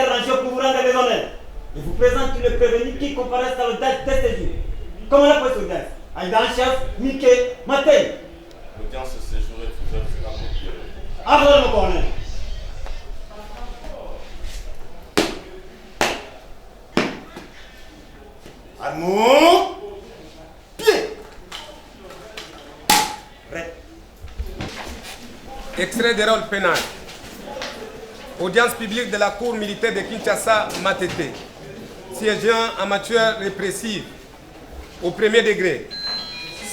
rangé pour vous rendre les honneurs. Je vous présente le prévenu qui comparaît dans le date de ce jour. Comment la police organise? Aïdan-chef, Mickey, Maté. L'audience de ce jour est ouverte à copier. Avant mon colonel. Armons. Pied. Prêt. Extrait des rôles pénal. Audience publique de la Cour militaire de Kinshasa, Matete. Siégeant en matière répressive au premier degré.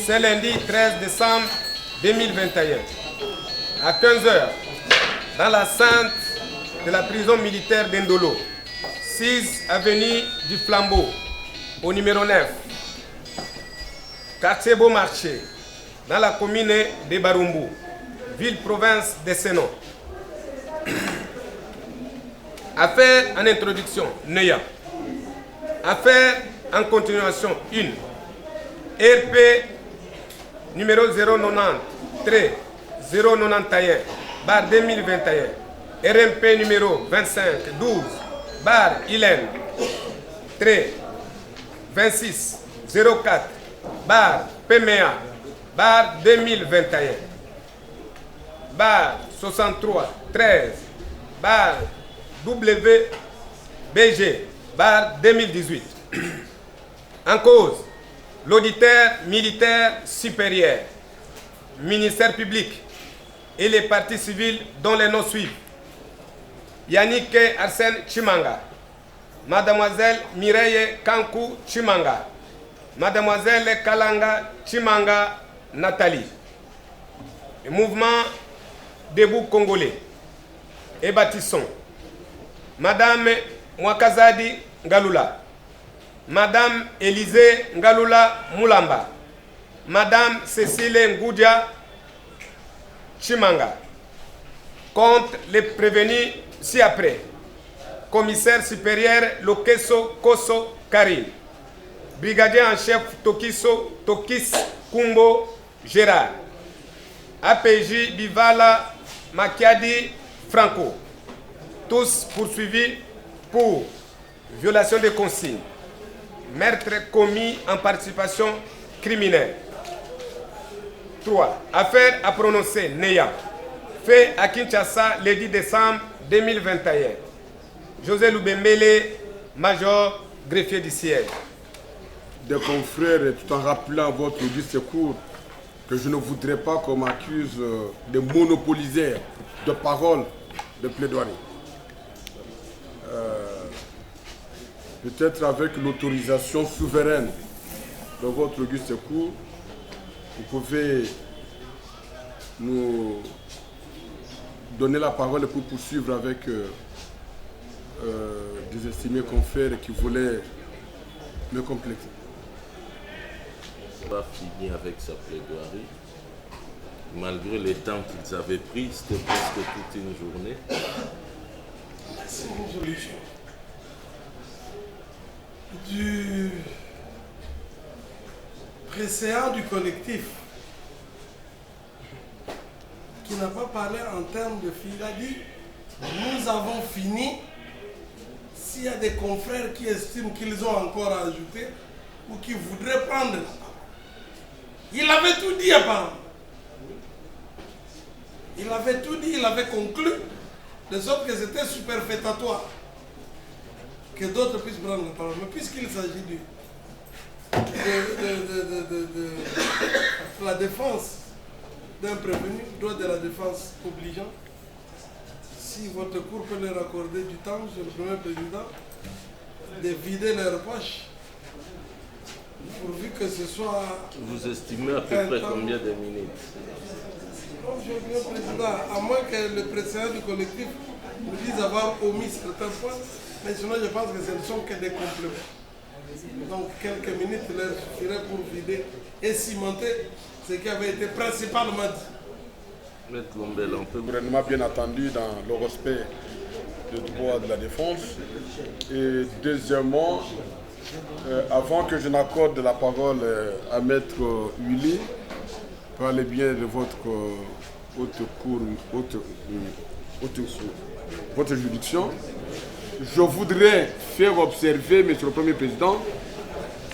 C'est lundi 13 décembre 2021. À 15 h, dans la l'enceinte de la prison militaire d'Indolo, 6 avenue du Flambeau, au numéro 9, quartier Beaumarchais, dans la commune de Barumbu, ville-province de Sénon. Affaire en introduction, Neya. Affaire en continuation, 1. RP numéro 090 091 bar 2021. RMP numéro 25 12 bar Hélène 26 04 bar PMA bar 2021. Bar 63 13 bar WBG bar 2018. En cause, l'auditeur militaire supérieur, ministère public et les partis civils dont les noms suivent. Yannick Arsène Chimanga, Mademoiselle Mireille Kankou Chimanga, Mademoiselle Kalanga Chimanga Nathalie. Le mouvement Debout Congolais et Bâtissons. Madame Mwakazadi Ngalula, Madame Élisée Ngalula Moulamba, Madame Cécile Ngoudia Chimanga. Contre les prévenus ci-après. Commissaire supérieur Lokeso Koso Karim, brigadier en chef Tokis Kumbo Gérard, APJ Bivala Makiadi Franco, tous poursuivis pour violation des consignes, meurtre commis en participation criminelle. 3. Affaire à prononcer, Neya. Fait à Kinshasa le 10 décembre 2021. José Loubembele, major, greffier du siège. Des confrères, tout en rappelant votre discours que je ne voudrais pas qu'on m'accuse de monopoliser de paroles de plaidoirie. Peut-être avec l'autorisation souveraine de votre auguste cour, vous pouvez nous donner la parole pour poursuivre avec des estimés confrères qui voulaient me compléter. On va finir avec sa plaidoirie. Malgré les temps qu'ils avaient pris, c'était presque toute une journée. C'est une solution. Du préséant du collectif qui n'a pas parlé en termes de fil, il a dit nous avons fini. S'il y a des confrères qui estiment qu'ils ont encore à ajouter ou qui voudraient prendre la parole. Il avait tout dit apparemment. Il avait tout dit, il avait conclu, de sorte que c'était superfétatoire que d'autres puissent prendre la parole. Mais puisqu'il s'agit de la défense d'un prévenu, droit de la défense obligeant, si votre cour peut leur accorder du temps, Monsieur le Premier Président, de vider leurs poches, pourvu que ce soit... Vous estimez à peu près combien de minutes? Monsieur le Premier Président, à moins que le président du collectif nous dise avoir omis certains points, mais sinon je pense que ce ne sont que des compléments. Donc quelques minutes leur suffiraient pour vider et cimenter ce qui avait été principalement dit. Le gouvernement bien attendu dans le respect des droits de la défense. Et deuxièmement, avant que je n'accorde la parole à Maître Willy, parlez bien de votre haute juridiction. je voudrais faire observer, Monsieur le Premier Président,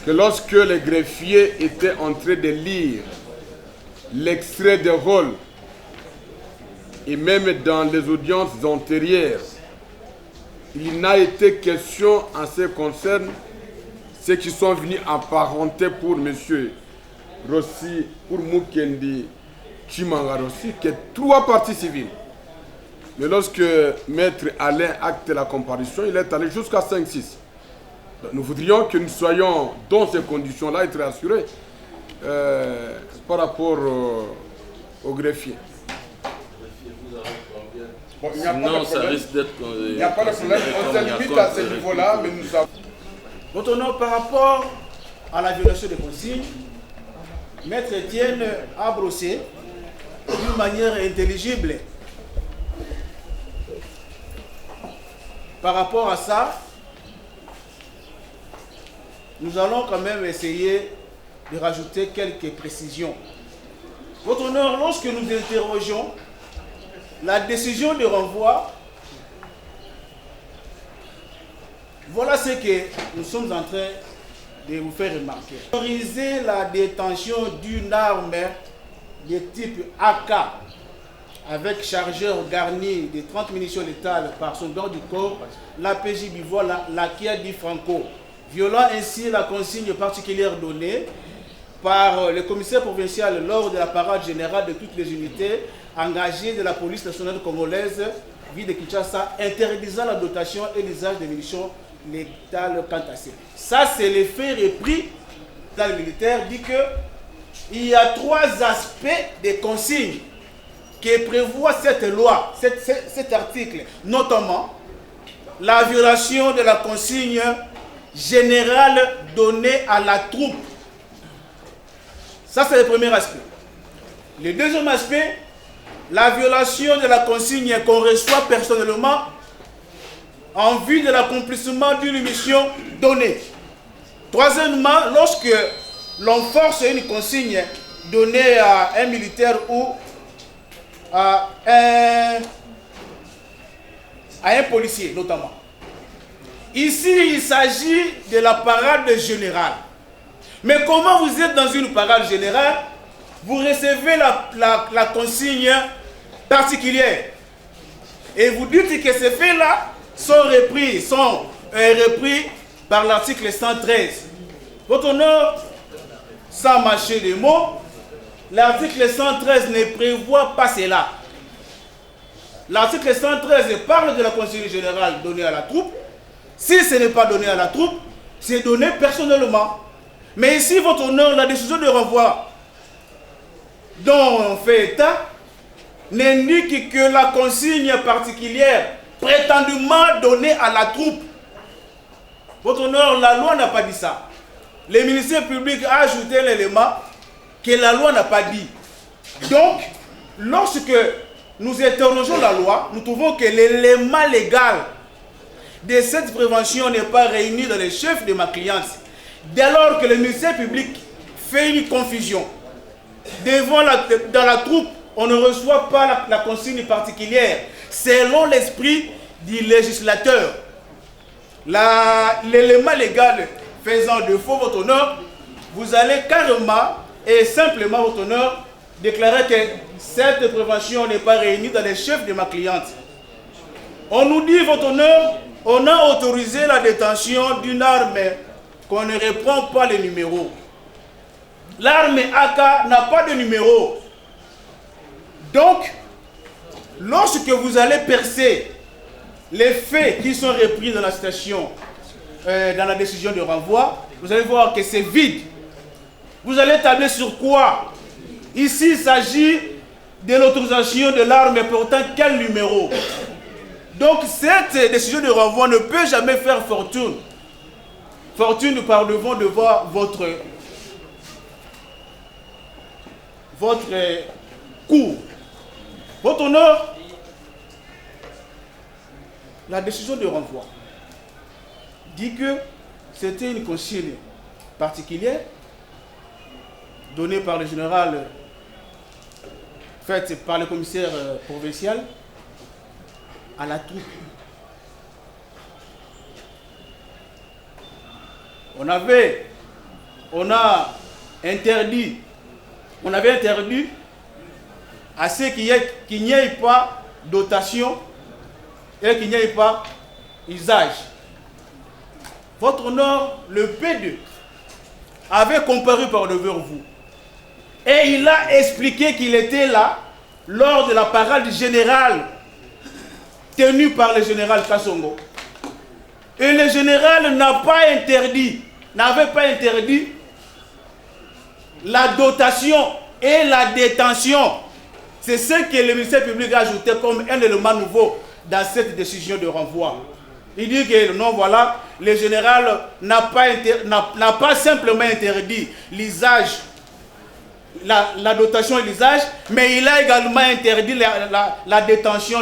que lorsque les greffiers étaient en train de lire l'extrait des rôles, et même dans les audiences antérieures, il n'a été question en ce qui concerne ceux qui sont venus en parenté pour M. Rossi, pour Mukendi Chimanga Rossi, que 3 parties civiles. Mais lorsque Maître Alain acte la comparution, il est allé jusqu'à 5-6. Nous voudrions que nous soyons dans ces conditions-là être assurés par rapport au greffier. Bon, sinon, ça risque d'être... Il n'y a pas de problème, on se limite à ce niveau-là, mais nous savons... Votre Honneur, par rapport à la violation des consignes, Maître Etienne a brossé d'une manière intelligible. Par rapport à ça, nous allons quand même essayer de rajouter quelques précisions. Votre Honneur, lorsque nous interrogeons la décision de renvoi, voilà ce que nous sommes en train de vous faire remarquer. Autoriser la détention d'une arme de type AK avec chargeur garni de 30 munitions létales par son garde du corps, l'APJ Bivola, Lakia Di Franco, violant ainsi la consigne particulière donnée par le commissaire provincial lors de la parade générale de toutes les unités engagées de la police nationale congolaise, ville de Kinshasa, interdisant la dotation et l'usage des munitions létales quant à ces. Ça, c'est le fait repris dans le militaire, dit qu'il y a 3 aspects des consignes qui prévoit cette loi, cet article, notamment la violation de la consigne générale donnée à la troupe. Ça, c'est le premier aspect. Le deuxième aspect, la violation de la consigne qu'on reçoit personnellement en vue de l'accomplissement d'une mission donnée. Troisièmement, lorsque l'on force une consigne donnée à un militaire ou à un policier notamment. Ici, il s'agit de la parade générale. Mais comment vous êtes dans une parade générale, vous recevez la consigne particulière et vous dites que ces faits-là sont repris par l'article 113. Votre Honneur, sans mâcher les mots, l'article 113 ne prévoit pas cela. L'article 113 parle de la consigne générale donnée à la troupe. Si ce n'est pas donné à la troupe, c'est donné personnellement. Mais ici, votre Honneur, la décision de renvoi dont on fait état n'indique que la consigne particulière prétendument donnée à la troupe. Votre Honneur, la loi n'a pas dit ça. Le ministère public a ajouté l'élément que la loi n'a pas dit. Donc, lorsque nous interrogeons la loi, nous trouvons que l'élément légal de cette prévention n'est pas réuni dans les chefs de ma cliente. Dès lors que le ministère public fait une confusion, dans la troupe, on ne reçoit pas la consigne particulière selon l'esprit du législateur. L'élément légal faisant défaut, votre Honneur, vous allez carrément et simplement, votre Honneur, déclarer que cette prévention n'est pas réunie dans les chefs de ma cliente. On nous dit, votre Honneur, on a autorisé la détention d'une arme qu'on ne reprend pas le numéro. L'arme AK n'a pas de numéro. Donc, lorsque vous allez percer les faits qui sont repris dans la station, dans la décision de renvoi, vous allez voir que c'est vide. Vous allez tabler sur quoi? Ici, il s'agit de l'autorisation de l'arme portant quel numéro? Donc, cette décision de renvoi ne peut jamais faire fortune. Fortune par devant de voir votre cours. Votre Honneur, la décision de renvoi dit que c'était une consigne particulière donnée par le général, faite par le commissaire provincial à la troupe. on avait interdit à ce qu'il n'y ait pas dotation et qu'il n'y ait pas usage. Votre honneur, le P2 avait comparu par devant vous. Et il a expliqué qu'il était là lors de la parade générale tenue par le général Kassongo. Et le général n'avait pas interdit la dotation et la détention. C'est ce que le ministère public a ajouté comme un élément nouveau dans cette décision de renvoi. Il dit que non, voilà, le général n'a pas simplement interdit l'usage, la dotation et l'usage, mais il a également interdit la détention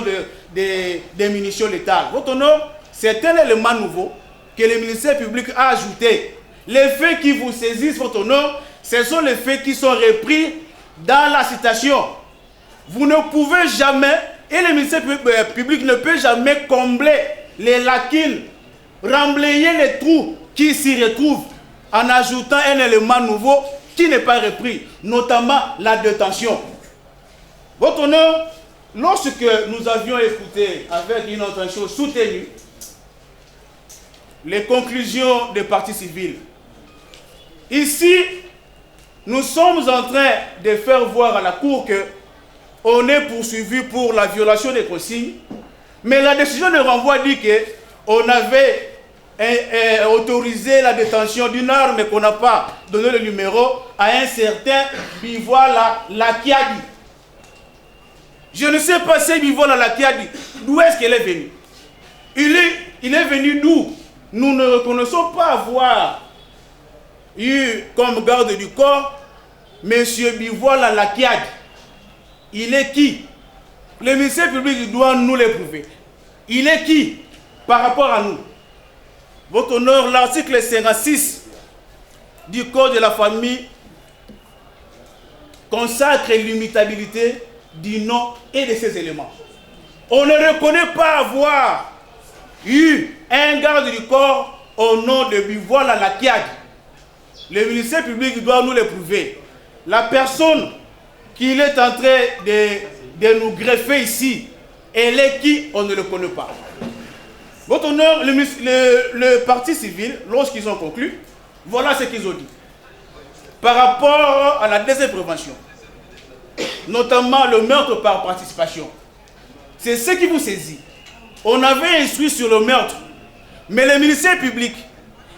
des munitions létales. Votre honneur, c'est un élément nouveau que le ministère public a ajouté. Les faits qui vous saisissent, votre honneur, ce sont les faits qui sont repris dans la citation. Vous ne pouvez jamais, et le ministère public ne peut jamais combler les lacunes, remblayer les trous qui s'y retrouvent en ajoutant un élément nouveau qui n'est pas repris, notamment la détention. Votre honneur, lorsque nous avions écouté avec une attention soutenue les conclusions des partis civils, ici, nous sommes en train de faire voir à la Cour que on est poursuivi pour la violation des consignes, mais la décision de renvoi dit qu'on avait autorisé la détention d'une arme qu'on n'a pas donné le numéro à un certain Bivoila Lakiadi. Je ne sais pas si Bivoila Lakiadi, d'où est-ce qu'elle est venue. Il est venu d'où? Nous ne reconnaissons pas avoir eu comme garde du corps M. Bivoila Lakiadi. Il est qui? Le ministère public doit nous l'éprouver. Il est qui par rapport à nous? Votre honneur, l'article 56 du Code de la famille consacre l'immutabilité du nom et de ses éléments. On ne reconnaît pas avoir eu un garde du corps au nom de Bivoila Lakiadi. Le ministère public doit nous l'éprouver. La personne qu'il est en train de nous greffer ici, elle est qui? On ne le connaît pas. Votre honneur, le parti civil, lorsqu'ils ont conclu, voilà ce qu'ils ont dit. Par rapport à la désintervention, notamment le meurtre par participation, c'est ce qui vous saisit. On avait instruit sur le meurtre, mais le ministère public,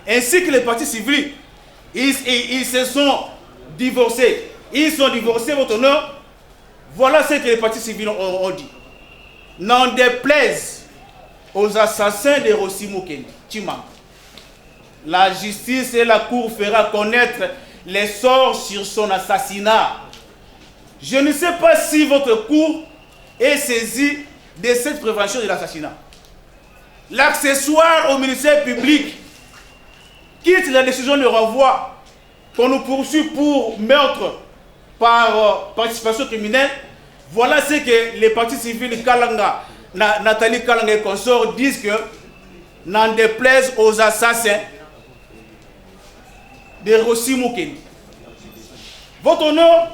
ainsi que les partis civils, ils se sont divorcés. Ils sont divorcés, votre honneur. Voilà ce que les partis civils ont dit. N'en déplaise aux assassins de Rossi Mukendi Tshimanga, la justice et la cour fera connaître les sorts sur son assassinat. Je ne sais pas si votre cour est saisie de cette prévention de l'assassinat. L'accessoire au ministère public quitte la décision de renvoi qu'on nous poursuit pour meurtre par participation criminelle. Voilà ce que les partis civils Kalanga, Nathalie Kalanga et consorts disent que n'en déplaise aux assassins de Rossi Mukendi. Votre honneur,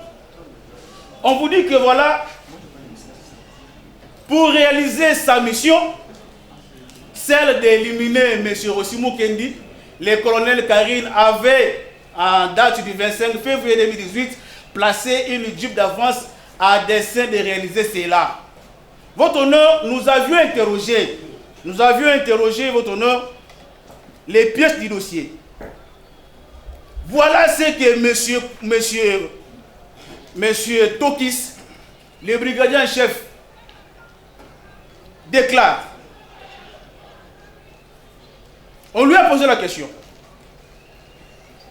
on vous dit que voilà, pour réaliser sa mission, celle d'éliminer M. Rossi Mukendi, le colonel Karine avait, en date du 25 février 2018, placé une jeep d'avance à dessein de réaliser cela. Votre honneur, nous avions interrogé, votre honneur, les pièces du dossier. Voilà ce que monsieur Tokis, le brigadier en chef, déclare. On lui a posé la question.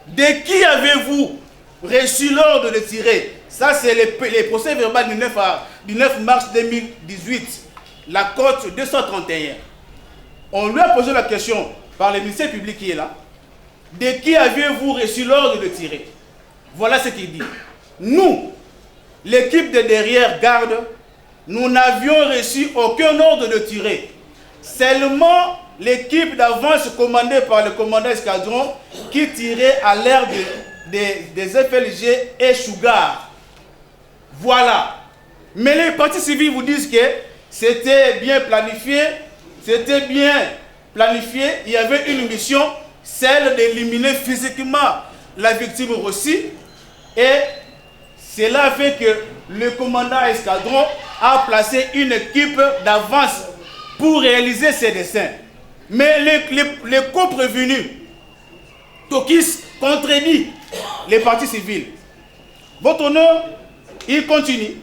De qui avez-vous reçu l'ordre de tirer? Ça, c'est les procès verbal du 9 mars 2018, la cote 231. On lui a posé la question par le ministère public qui est là. De qui aviez-vous reçu l'ordre de tirer? Voilà ce qu'il dit. Nous, l'équipe de derrière garde, nous n'avions reçu aucun ordre de tirer. Seulement l'équipe d'avance commandée par le commandant escadron qui tirait à l'air des FLG et Sugar. Voilà. Mais les partis civils vous disent que c'était bien planifié, il y avait une mission, celle d'éliminer physiquement la victime aussi, et cela fait que le commandant escadron a placé une équipe d'avance pour réaliser ces dessins. Mais les co-prévenus, Tokis contredit les partis civils. Votre honneur, il continue.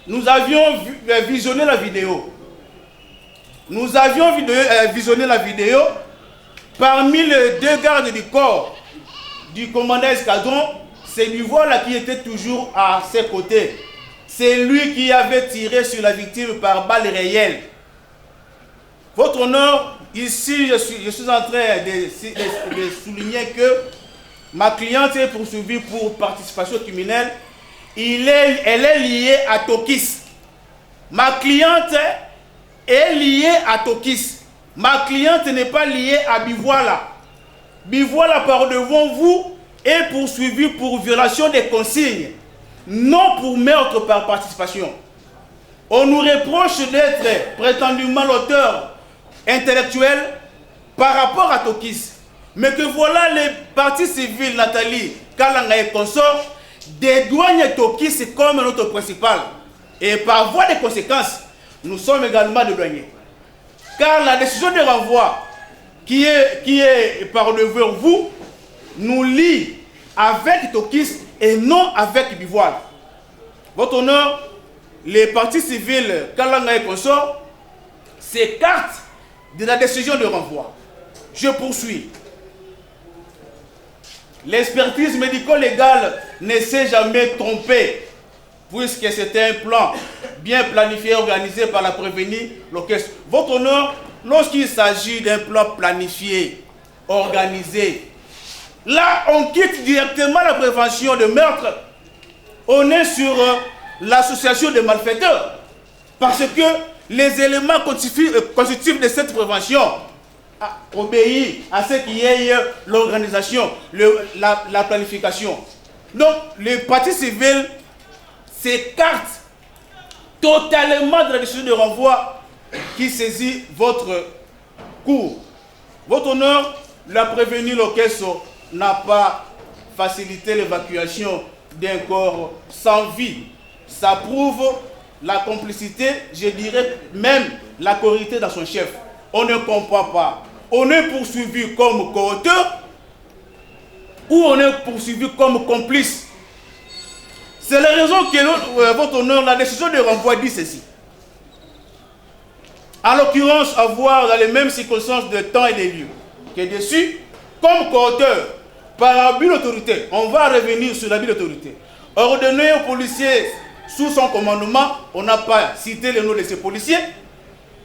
Nous avions visionné la vidéo. Nous avions visionné la vidéo. Parmi les 2 gardes du corps du commandant escadron, c'est Duvois qui était toujours à ses côtés. C'est lui qui avait tiré sur la victime par balle réelle. Votre honneur, ici je suis en train de souligner que ma cliente est poursuivie pour participation criminelle. Elle est liée à Tokis. Ma cliente est liée à Tokis. Ma cliente n'est pas liée à Bivoila. Bivoila, par devant vous, est poursuivi pour violation des consignes, non pour meurtre par participation. On nous reproche d'être prétendument l'auteur intellectuel par rapport à Tokis. Mais que voilà les partis civils, Nathalie, Kalanga et consorts, dédouanent Tokis comme notre principal. Et par voie de conséquence, nous sommes également dédouanés. Car la décision de renvoi qui est par devant vous nous lie avec Tokis et non avec Bivoile. Votre honneur, les partis civils Kalanga et consorts s'écartent de la décision de renvoi. Je poursuis. L'expertise médico-légale ne s'est jamais trompée, puisque c'était un plan bien planifié et organisé par la prévenue l'orchestre. Votre honneur, lorsqu'il s'agit d'un plan planifié, organisé, là on quitte directement la prévention de meurtre. On est sur l'association des malfaiteurs. Parce que les éléments constitutifs de cette prévention obéissent à ce qui est l'organisation, la planification. Donc, les partis civils s'écartent totalement de la décision de renvoi qui saisit votre cour. Votre honneur, la prévenue l'orchestre n'a pas facilité l'évacuation d'un corps sans vie. Ça prouve la complicité, je dirais même la correctité dans son chef. On ne comprend pas. On est poursuivi comme coauteur ou on est poursuivi comme complice. C'est la raison que votre honneur, la décision de renvoi dit ceci. En l'occurrence, avoir dans les mêmes circonstances de temps et de lieu que dessus, comme coauteur, par abus d'autorité, on va revenir sur l'abus d'autorité. Ordonner aux policiers sous son commandement, on n'a pas cité le nom de ces policiers,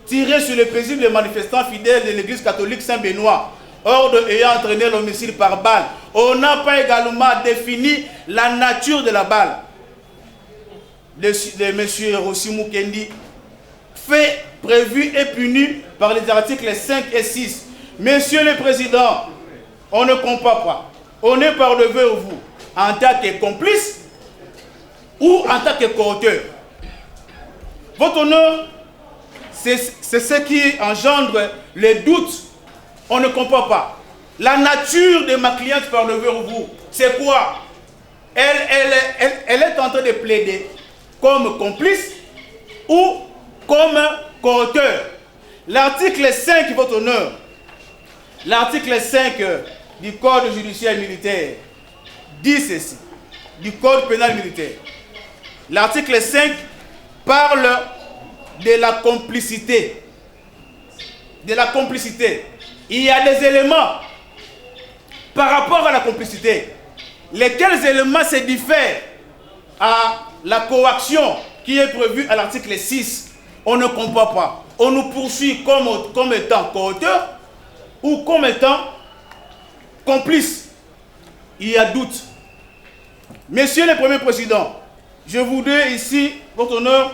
tirer sur les paisibles manifestants fidèles de l'église catholique Saint-Benoît, ordre ayant entraîné l'homicide par balle. On n'a pas également défini la nature de la balle. De M. Rossi Mukendi, fait prévu et puni par les articles 5 et 6. Monsieur le Président, on ne comprend pas. On est par devant vous en tant que complice ou en tant que coauteur. Votre honneur, c'est ce qui engendre les doutes. On ne comprend pas. La nature de ma cliente par devant vous, c'est quoi? Elle est en train de plaider comme complice ou comme coauteur. L'article 5, votre honneur, l'article 5 du Code judiciaire militaire dit ceci, du Code pénal militaire. L'article 5 parle de la complicité. De la complicité. Il y a des éléments par rapport à la complicité. Lesquels éléments se diffèrent à la coaction qui est prévue à l'article 6. On ne comprend pas. On nous poursuit comme étant coauteur ou comme étant complice. Il y a doute. Monsieur le Premier Président, je voudrais ici, votre honneur,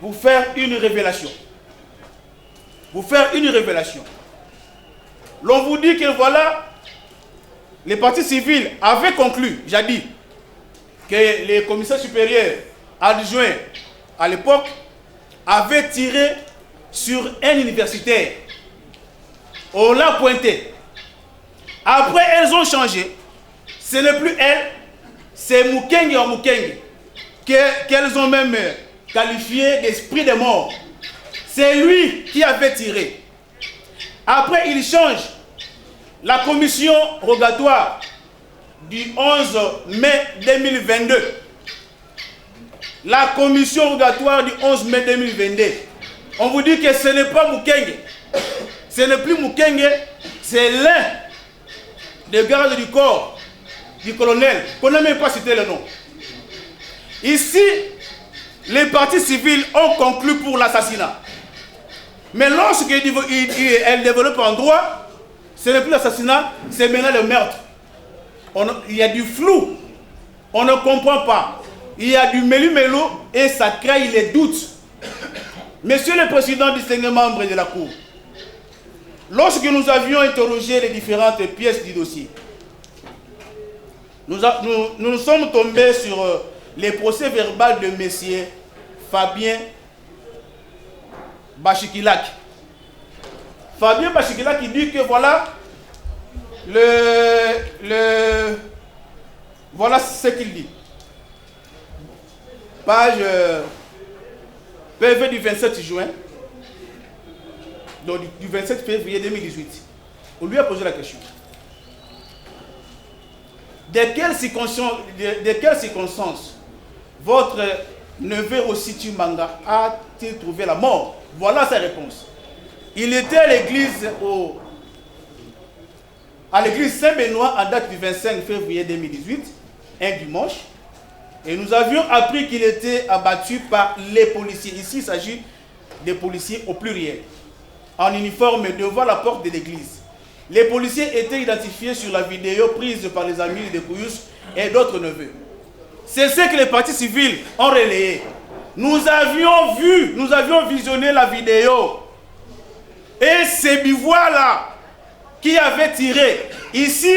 vous faire une révélation. Vous faire une révélation. l'on vous dit que voilà, les partis civils avaient conclu, jadis, que les commissaires supérieurs adjoints à l'époque avaient tiré sur un universitaire. On l'a pointé. Après, elles ont changé. Ce n'est plus elles, c'est Mukenge ou Mukenge, qu'elles ont même qualifié d'esprit de mort. C'est lui qui avait tiré. Après, il change. La commission rogatoire du 11 mai 2022. La commission rogatoire du 11 mai 2022. On vous dit que ce n'est pas Mukenge. Ce n'est plus Mukenge, c'est l'un des gardes du corps du colonel, qu'on n'a même pas cité le nom. Ici, les partis civils ont conclu pour l'assassinat. Mais lorsqu'elles développent en droit, ce n'est plus l'assassinat, c'est maintenant le meurtre. Il y a du flou, on ne comprend pas. Il y a du mélu-mélo et ça crée les doutes. Monsieur le Président, distingué membre de la Cour, lorsque nous avions interrogé les différentes pièces du dossier, nous sommes tombés sur les procès-verbal de M. Fabien Bachikilak. Fabien Bachikilak qui dit que voilà, voilà ce qu'il dit. Page PV du 27 juin, donc du 27 février 2018. On lui a posé la question. De quelles circonstances votre neveu Ositu Manga a-t-il trouvé la mort? Voilà sa réponse. Il était à l'église Saint-Benoît à date du 25 février 2018, un dimanche, et nous avions appris qu'il était abattu par les policiers. Ici, il s'agit des policiers au pluriel, en uniforme devant la porte de l'église. Les policiers étaient identifiés sur la vidéo prise par les amis de Kouyous et d'autres neveux. C'est ce que les partis civils ont relayé. Nous avions visionné la vidéo. Et c'est Bivois-là qui avait tiré. Ici,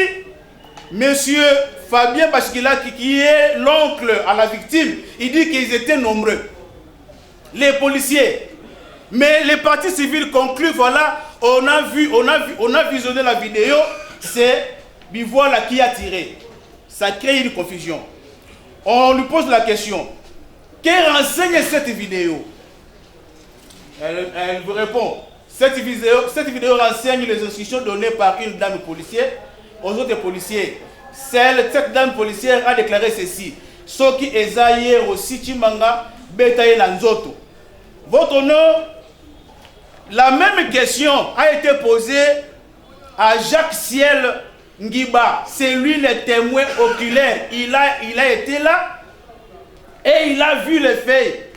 monsieur Fabien Bachikila, qui est l'oncle à la victime, il dit qu'ils étaient nombreux. Les policiers. Mais les partis civils concluent, voilà, on a visionné la vidéo, c'est Bivois-là qui a tiré. Ça crée une confusion. On lui pose la question, que renseigne cette vidéo? Elle vous répond, cette vidéo renseigne les instructions données par une dame policière aux autres policiers. Cette dame policière a déclaré ceci: Soki Ezaye aussi Chimanga Betaye Nanzoto. Votre honneur, la même question a été posée à Jacques Ciel Ngiba. C'est lui le témoin oculaire. Il a été là et il a vu les faits.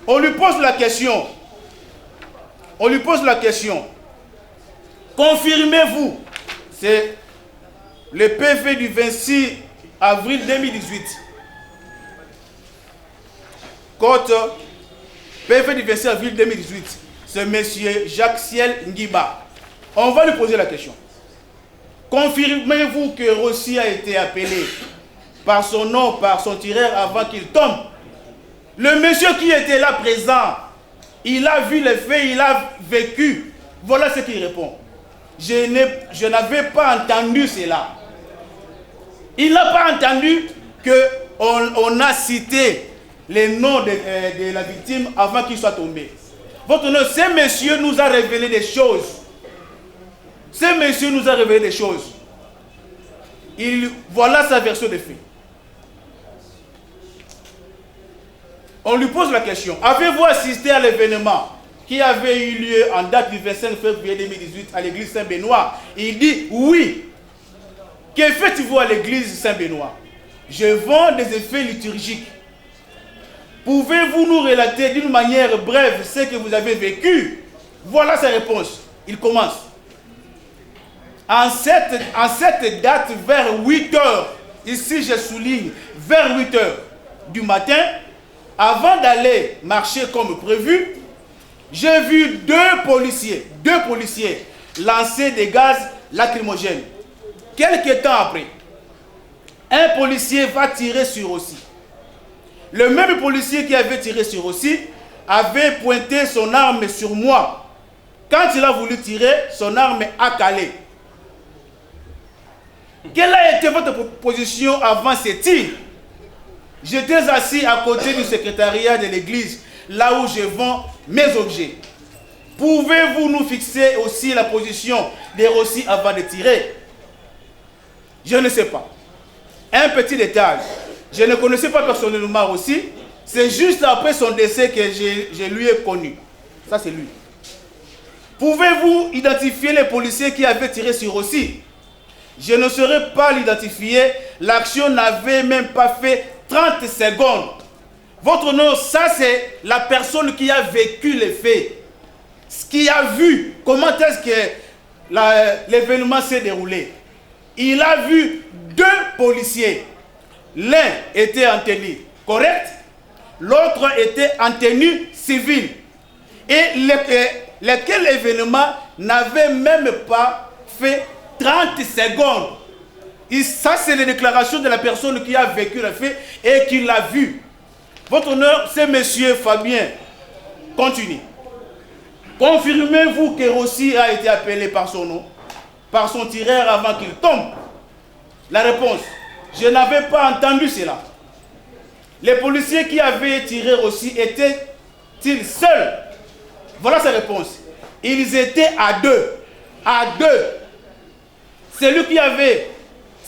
On lui pose la question. Confirmez-vous. C'est le PV du 26 avril 2018. Côte PV du 26 avril 2018. C'est M. Jacques Ciel Ngiba. On va lui poser la question. Confirmez-vous que Rossi a été appelé par son nom, par son tireur avant qu'il tombe? Le monsieur qui était là présent, il a vu les faits, il a vécu. Voilà ce qu'il répond. Je n'avais pas entendu cela. Il n'a pas entendu qu'on a cité les noms de la victime avant qu'il soit tombé. Votre honneur, ce monsieur nous a révélé des choses. Voilà sa version des faits. On lui pose la question. Avez-vous assisté à l'événement qui avait eu lieu en date du 25 février 2018 à l'église Saint-Benoît? Il dit oui. Que faites-vous à l'église Saint-Benoît? Je vends des effets liturgiques. Pouvez-vous nous relater d'une manière brève ce que vous avez vécu? Voilà sa réponse. Il commence. En cette date, vers 8 heures, ici je souligne, vers 8 heures du matin, avant d'aller marcher comme prévu, j'ai vu deux policiers lancer des gaz lacrymogènes. Quelques temps après, un policier va tirer sur Ossi. Le même policier qui avait tiré sur Ossi avait pointé son arme sur moi. Quand il a voulu tirer, son arme a calé. Quelle a été votre position avant ces tirs? J'étais assis à côté du secrétariat de l'église, là où je vends mes objets. Pouvez-vous nous fixer aussi la position des Rossi avant de tirer? Je ne sais pas. Un petit détail. Je ne connaissais pas personnellement Rossi. C'est juste après son décès que je lui ai connu. Ça, c'est lui. Pouvez-vous identifier les policiers qui avaient tiré sur Rossi? Je ne saurais pas l'identifier. L'action n'avait même pas fait 30 secondes. Votre nom, ça c'est la personne qui a vécu les faits. Qui a vu comment est-ce que l'événement s'est déroulé. Il a vu 2 policiers. L'un était en tenue correcte, l'autre était en tenue civile. Et lequel événement n'avait même pas fait 30 secondes. Et ça, c'est les déclarations de la personne qui a vécu le fait et qui l'a vu. Votre honneur, c'est monsieur Fabien. Continue. Confirmez-vous que Rossi a été appelé par son nom, par son tireur avant qu'il tombe? La réponse, je n'avais pas entendu cela. Les policiers qui avaient tiré Rossi étaient-ils seuls? Voilà sa réponse. Ils étaient à 2. À 2. Celui qui avait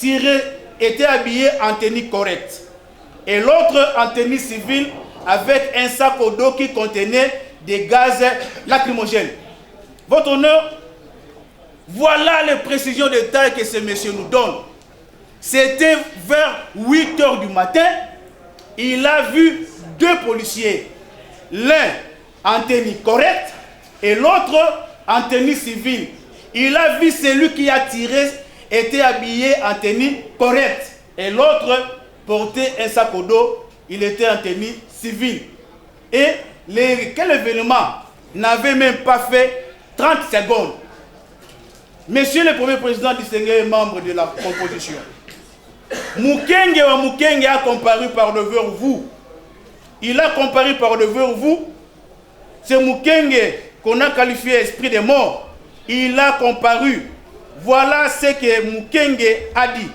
tiré était habillé en tenue correcte. Et l'autre en tenue civile avec un sac au dos qui contenait des gaz lacrymogènes. Votre honneur, voilà les précisions de détails que ce monsieur nous donne. C'était vers 8 h du matin. Il a vu 2 policiers. L'un en tenue correcte et l'autre en tenue civile. Il a vu celui qui a tiré était habillé en tenue correcte. Et l'autre portait un sac au dos. Il était en tenue civile. Et quel événement n'avait même pas fait 30 secondes. Monsieur le Premier Président distingué membre de la composition, Mukenge wa Mukenge a comparu par devant vous. Il a comparu par devant vous. C'est Mukenge qu'on a qualifié esprit de mort. Il a comparu. Voilà ce que Mukenge a dit.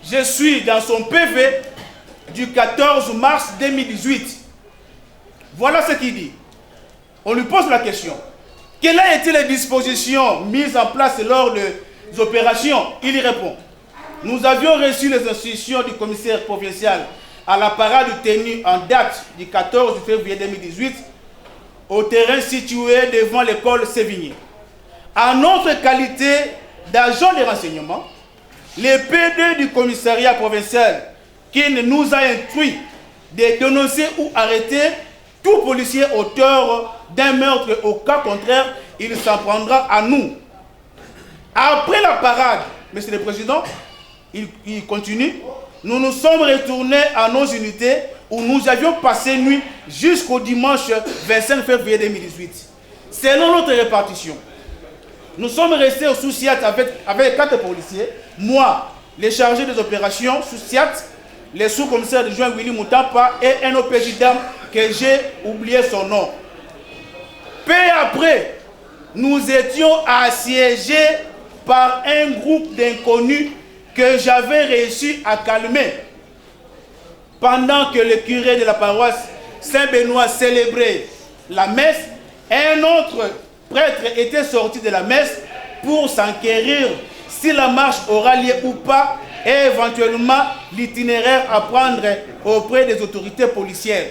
Je suis dans son PV du 14 mars 2018. Voilà ce qu'il dit. On lui pose la question. Quelles ont été les dispositions mises en place lors des opérations? Il y répond. Nous avions reçu les instructions du commissaire provincial à la parade tenue en date du 14 février 2018 au terrain situé devant l'école Sévigné. En notre qualité d'agent de renseignement, le PD du commissariat provincial qui nous a instruit de dénoncer ou arrêter tout policier auteur d'un meurtre. Au cas contraire, il s'en prendra à nous. Après la parade, Monsieur le Président, il continue, nous nous sommes retournés à nos unités où nous avions passé nuit jusqu'au dimanche 25 février 2018. Selon notre répartition, nous sommes restés au sous-SIAT avec 4 policiers, moi, les chargés des opérations sous-SIAT, les sous-commissaires de juin Willy Moutapa et un OPJ d'âme que j'ai oublié son nom. Peu après, nous étions assiégés par un groupe d'inconnus que j'avais réussi à calmer. Pendant que le curé de la paroisse Saint-Benoît célébrait la messe, un autre prêtre était sorti de la messe pour s'enquérir si la marche aura lieu ou pas et éventuellement l'itinéraire à prendre auprès des autorités policières.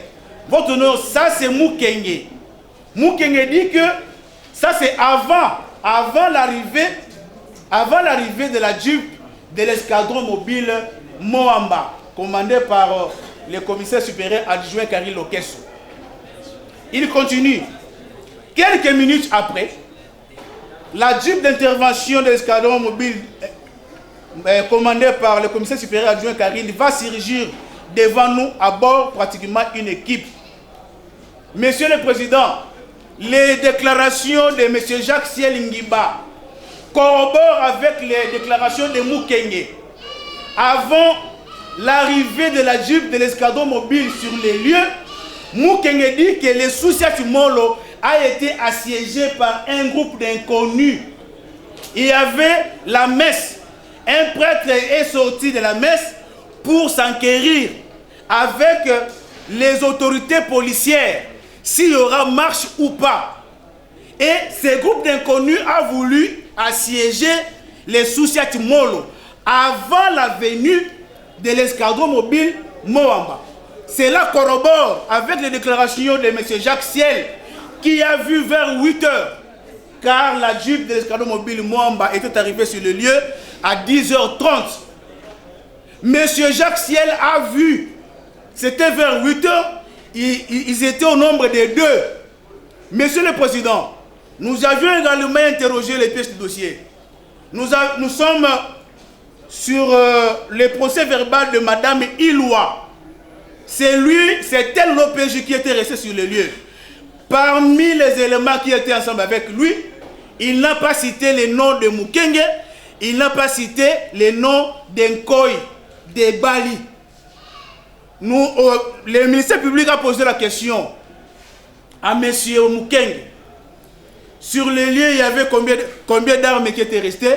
Votre honneur, ça c'est Mukenge. Mukenge dit que ça c'est avant l'arrivée de la Jeep de l'escadron mobile Moamba, commandé par le commissaire supérieur adjoint Karil Lokesso. Il continue. Quelques minutes après, la Jeep d'intervention de l'escadron mobile commandé par le commissaire supérieur adjoint Karil va s'érigir devant nous à bord pratiquement une équipe. Monsieur le Président, les déclarations de M. Jacques Siel Ngiba corroborent avec les déclarations de Mukenge. Avant l'arrivée de la Jeep de l'escadron mobile sur les lieux, Mukenge dit que le Sousiat Molo a été assiégé par un groupe d'inconnus. Il y avait la messe. Un prêtre est sorti de la messe pour s'enquérir avec les autorités policières s'il y aura marche ou pas. Et ce groupe d'inconnus a voulu assiéger les Sousiat Molo avant la venue de l'escadron mobile Moamba. Cela corrobore avec les déclarations de M. Jacques Siel qui a vu vers 8 heures, car la Jeep de l'escadron mobile Moamba était arrivée sur le lieu à 10h30. M. Jacques Siel a vu, c'était vers 8 heures, ils étaient au nombre de 2. Monsieur le Président, nous avions également interrogé les pièces du dossier. Nous sommes sur le procès verbal de Madame Iloua. C'est elle l'OPJ qui était resté sur le lieu. Parmi les éléments qui étaient ensemble avec lui, il n'a pas cité les noms de Mukenge, il n'a pas cité les noms d'Nkoy, de Bali. Le ministère public a posé la question à M. Mukenge. Sur le lieu, il y avait combien d'armes qui étaient restées?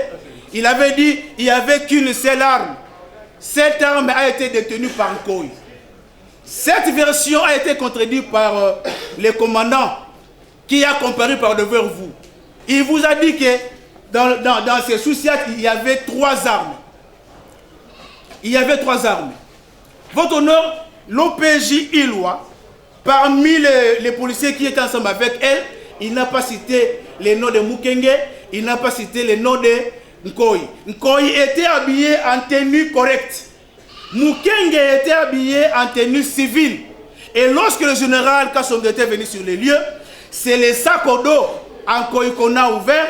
Il avait dit qu'il n'y avait qu'une seule arme. Cette arme a été détenue par Nkoy. Cette version a été contredite par le commandant qui a comparé par devant vous. Il vous a dit que dans ces Sousiat, il y avait 3 armes. Il y avait 3 armes. Votre honneur, l'OPJ Iloua, parmi les policiers qui étaient ensemble avec elle, il n'a pas cité les noms de Mukenge, il n'a pas cité les noms de Nkoy. Nkoy était habillé en tenue correcte. Mukenge était habillé en tenue civile. Et lorsque le général Kassongo était venu sur les lieux, c'est les sacs au dos en Nkoy qu'on a ouvert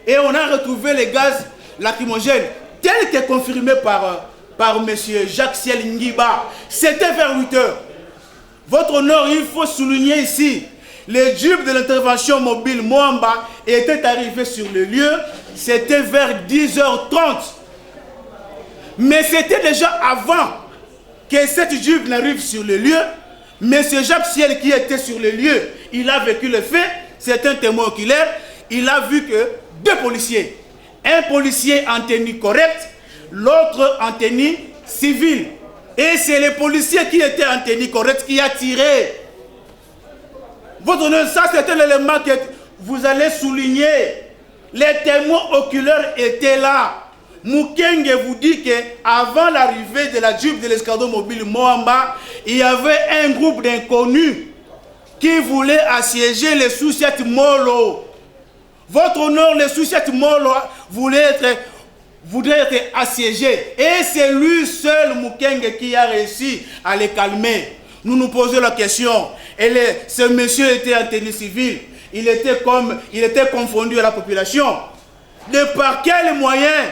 et on a retrouvé les gaz lacrymogènes, tel que confirmé par M. Jacques Siel Ngiba. C'était vers 8 heures. Votre honneur, il faut souligner ici, les Jeeps de l'intervention mobile Moamba étaient arrivés sur le lieu, c'était vers 10h30. Mais c'était déjà avant que cette Jeep n'arrive sur le lieu. M. Jacques Siel qui était sur le lieu, il a vécu le fait, c'est un témoin oculaire, il a vu que 2 policiers, un policier en tenue correcte, l'autre en tenue civile. Et c'est le policier qui était en tenue correcte qui a tiré. Votre honneur, ça c'était l'élément que vous allez souligner. Les témoins oculaires étaient là. Mukenge vous dit qu'avant l'arrivée de la Jeep de l'escadron mobile Moamba, il y avait un groupe d'inconnus qui voulait assiéger les Sousiat Molo. Votre honneur, les Sousiat Molo voulaient être assiégés. Et c'est lui seul, Mukenge, qui a réussi à les calmer. Nous nous posons la question. Et ce monsieur était en tenue civile. Il était confondu à la population. De par quels moyens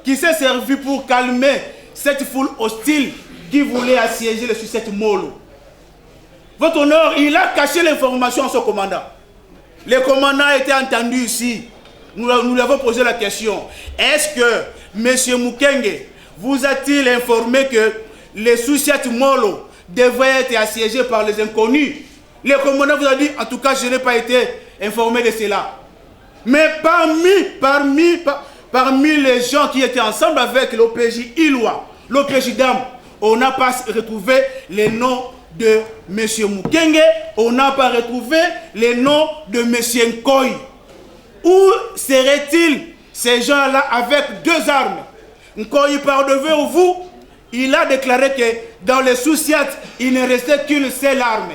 qui s'est servi pour calmer cette foule hostile qui voulait assiéger le Sousiat Molo? Votre honneur, il a caché l'information à son commandant. Le commandant a été entendu ici. Nous lui avons posé la question. Est-ce que M. Mukenge vous a-t-il informé que les Sousiat Molo devraient être assiégés par les inconnus? Le commandant vous a dit, en tout cas, je n'ai pas été informé de cela. Mais parmi les gens qui étaient ensemble avec l'OPJ Iloua, l'OPJ Dam, on n'a pas retrouvé les noms de M. Mukenge, on n'a pas retrouvé les noms de M. Nkoy. Où seraient-ils ces gens-là avec 2 armes? Nkoy, par devant vous, il a déclaré que dans les Sousiat, il ne restait qu'une seule arme.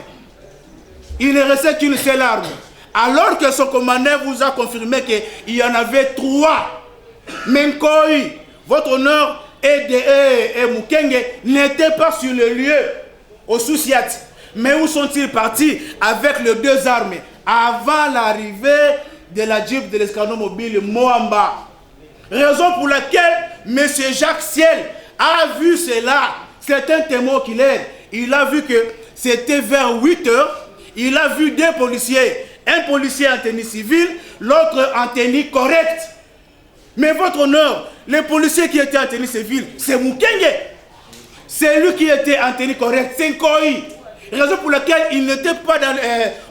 Il ne restait qu'une seule arme. Alors que son commandant vous a confirmé qu'il y en avait 3. Mais Nkoy, votre honneur, et Mukenge n'étaient pas sur le lieu au Sousiat. Mais où sont-ils partis avec les 2 armes avant l'arrivée de la Jeep de l'escadron mobile Moamba? Raison pour laquelle M. Jacques Siel a vu cela. C'est un témoin oculaire. Il a vu que c'était vers 8 heures. il a vu deux policiers, un policier en tenue civile, l'autre en tenue correcte. Mais votre honneur, le policier qui était en tenue civile, c'est Mukenge. C'est lui qui était en tenue correcte, c'est Nkoi. Raison pour laquelle il n'était pas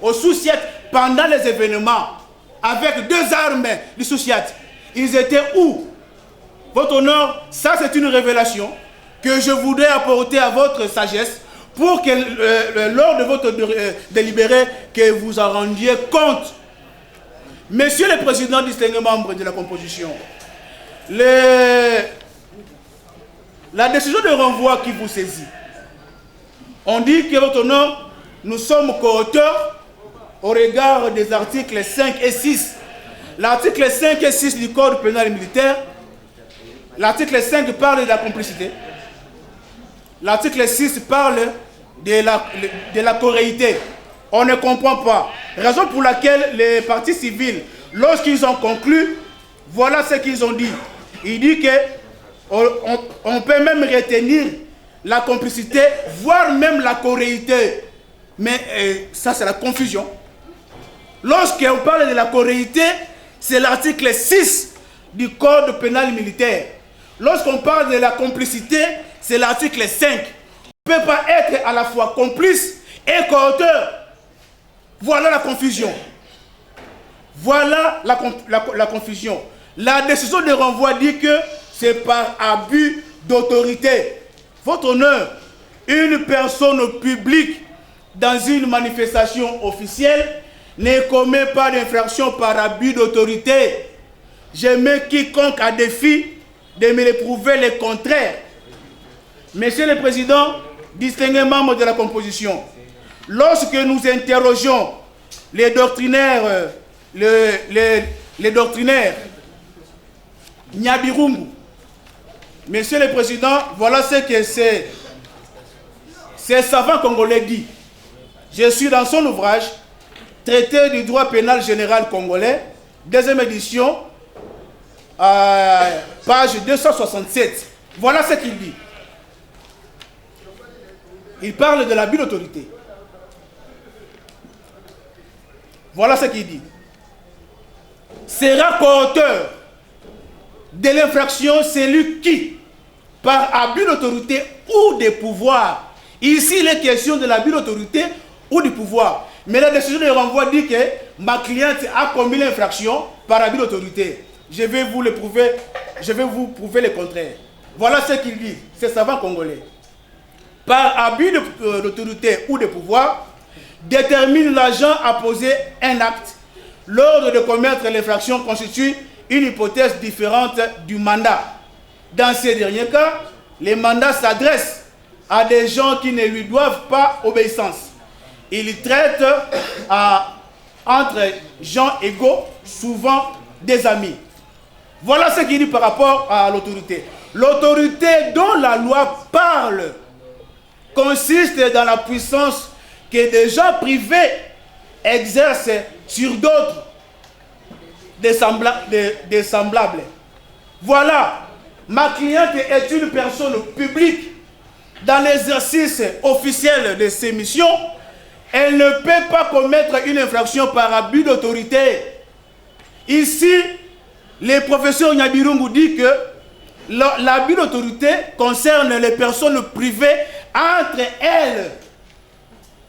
au Sous-Siat pendant les événements, avec deux armes du Sous-Siat. Ils étaient où? Votre honneur, ça c'est une révélation que je voudrais apporter à votre sagesse pour que lors de votre délibéré, que vous en rendiez compte. Monsieur le Président, distingué membre de la composition, la décision de renvoi qui vous saisit, on dit que votre honneur, nous sommes co-auteurs au regard des articles 5 et 6. L'article 5 et 6 du Code pénal et militaire, l'article 5 parle de la complicité, l'article 6 parle de la corréité. On ne comprend pas. Raison pour laquelle les partis civils, lorsqu'ils ont conclu, voilà ce qu'ils ont dit. Ils disent qu'on peut même retenir la complicité, voire même la corréité. Mais ça, c'est la confusion. Lorsqu'on parle de la corréité, c'est l'article 6 du Code pénal militaire. Lorsqu'on parle de la complicité, c'est l'article 5. On ne peut pas être à la fois complice et co-auteur. Voilà la confusion. Voilà la confusion. La décision de renvoi dit que c'est par abus d'autorité. Votre honneur, une personne publique dans une manifestation officielle ne commet pas d'infraction par abus d'autorité. Je mets quiconque à défi de me prouver le contraire. Monsieur le Président, distingué membre de la composition, lorsque nous interrogeons les doctrinaires, les doctrinaires Nyabirungu, Monsieur le Président, voilà ce que ces savants congolais dit. Je suis dans son ouvrage Traité du droit pénal général congolais, deuxième édition, page 267. Voilà ce qu'il dit. Il parle de l'abus d'autorité. Voilà ce qu'il dit. Sera co-auteur de l'infraction celui qui, par abus d'autorité ou de pouvoir, ici il est question de l'abus d'autorité ou du pouvoir, mais la décision de renvoi dit que ma cliente a commis l'infraction par abus d'autorité. Je vais vous prouver le contraire. Voilà ce qu'il dit, ces savants congolais. Par abus d'autorité ou de pouvoir, détermine l'agent à poser un acte. L'ordre de commettre l'infraction constitue une hypothèse différente du mandat. Dans ces derniers cas, les mandats s'adressent à des gens qui ne lui doivent pas obéissance. Il traite entre gens égaux, souvent des amis. Voilà ce qu'il dit par rapport à l'autorité. L'autorité dont la loi parle consiste dans la puissance que des gens privés exercent sur d'autres des semblables. Voilà, ma cliente est une personne publique dans l'exercice officiel de ses missions. Elle ne peut pas commettre une infraction par abus d'autorité. Ici, le professeur Nyabirungu dit que l'abus d'autorité concerne les personnes privées entre elles.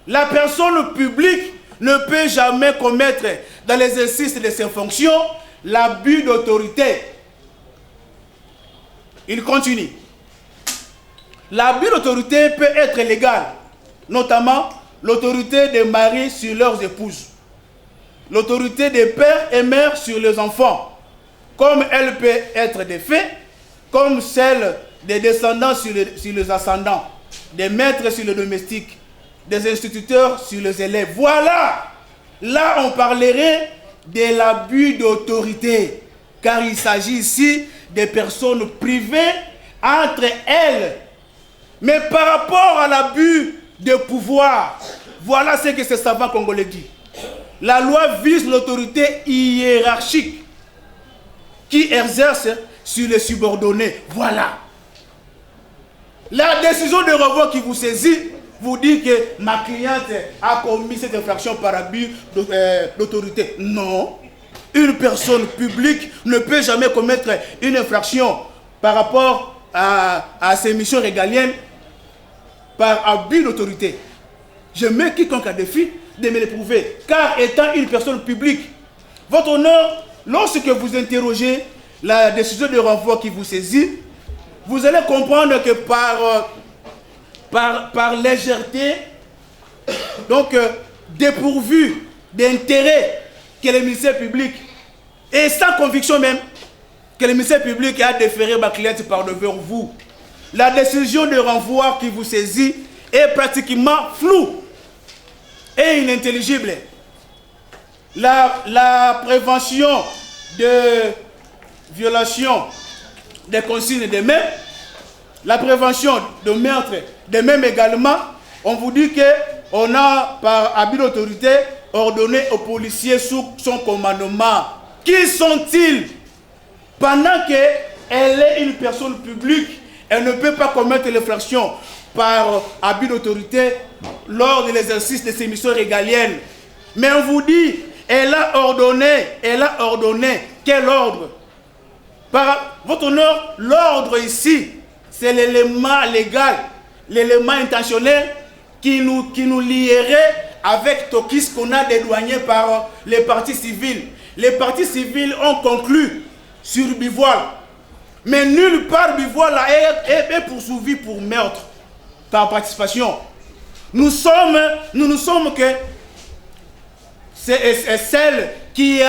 La personne publique ne peut jamais commettre dans l'exercice de ses fonctions l'abus d'autorité. Il continue. L'abus d'autorité peut être légal, notamment l'autorité des maris sur leurs épouses, l'autorité des pères et mères sur les enfants, comme elle peut être des faits, comme celle des descendants sur les ascendants, des maîtres sur les domestiques, des instituteurs sur les élèves. Voilà, là on parlerait de l'abus d'autorité, car il s'agit ici des personnes privées entre elles. Mais par rapport à l'abus de pouvoir, voilà ce que ce savant congolais dit. La loi vise l'autorité hiérarchique qui exerce sur les subordonnés. Voilà. La décision de renvoi qui vous saisit vous dites que ma cliente a commis cette infraction par abus d'autorité. Non. Une personne publique ne peut jamais commettre une infraction par rapport à ses missions régaliennes par abus d'autorité. Je mets quiconque à défi de me le prouver. Car étant une personne publique, votre honneur, lorsque vous interrogez la décision de renvoi qui vous saisit, vous allez comprendre que par légèreté, donc dépourvu d'intérêt que le ministère public, et sans conviction même, que le ministère public a déféré ma cliente par devant vous, la décision de renvoi qui vous saisit est pratiquement floue et inintelligible. La prévention de violation des consignes des mêmes, la prévention de meurtre des mêmes également, on vous dit qu'on a par abus d'autorité ordonné aux policiers sous son commandement. Qui sont-ils? Pendant qu'elle est une personne publique, elle ne peut pas commettre l'infraction par abus d'autorité lors de l'exercice de ses missions régaliennes. Mais on vous dit, elle a ordonné, quel ordre? Par votre honneur, l'ordre ici, c'est l'élément légal, l'élément intentionnel qui nous lierait avec Tokis qu'on a dédouané par les parties civiles. Les parties civiles ont conclu sur Bivoile. Mais nulle part Bivoile est poursuivi pour meurtre par participation. Nous ne sommes que c'est celle qui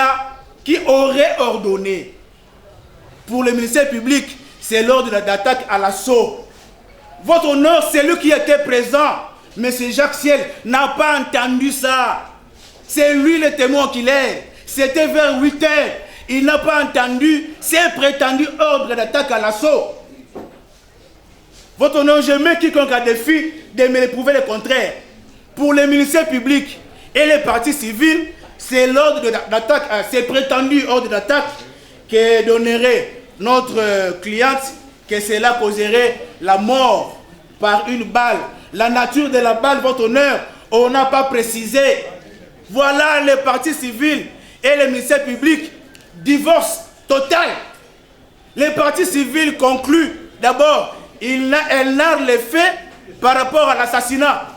aurait ordonné. Pour le ministère public, c'est l'ordre d'attaque à l'assaut. Votre honneur, c'est lui qui était présent. M. Jacques Ciel n'a pas entendu ça. C'est lui le témoin qu'il est. C'était vers 8 heures. Il n'a pas entendu ces prétendus ordres d'attaque à l'assaut. Votre honneur, je mets quiconque à défi de me prouver le contraire. Pour le ministère public et les partis civils, c'est l'ordre d'attaque, c'est prétendu ordre d'attaque que donnerait notre cliente, que cela causerait la mort par une balle. La nature de la balle, votre honneur, on n'a pas précisé. Voilà les partis civils et le ministère public, divorce total. Les partis civils concluent d'abord, elle narre les faits par rapport à l'assassinat.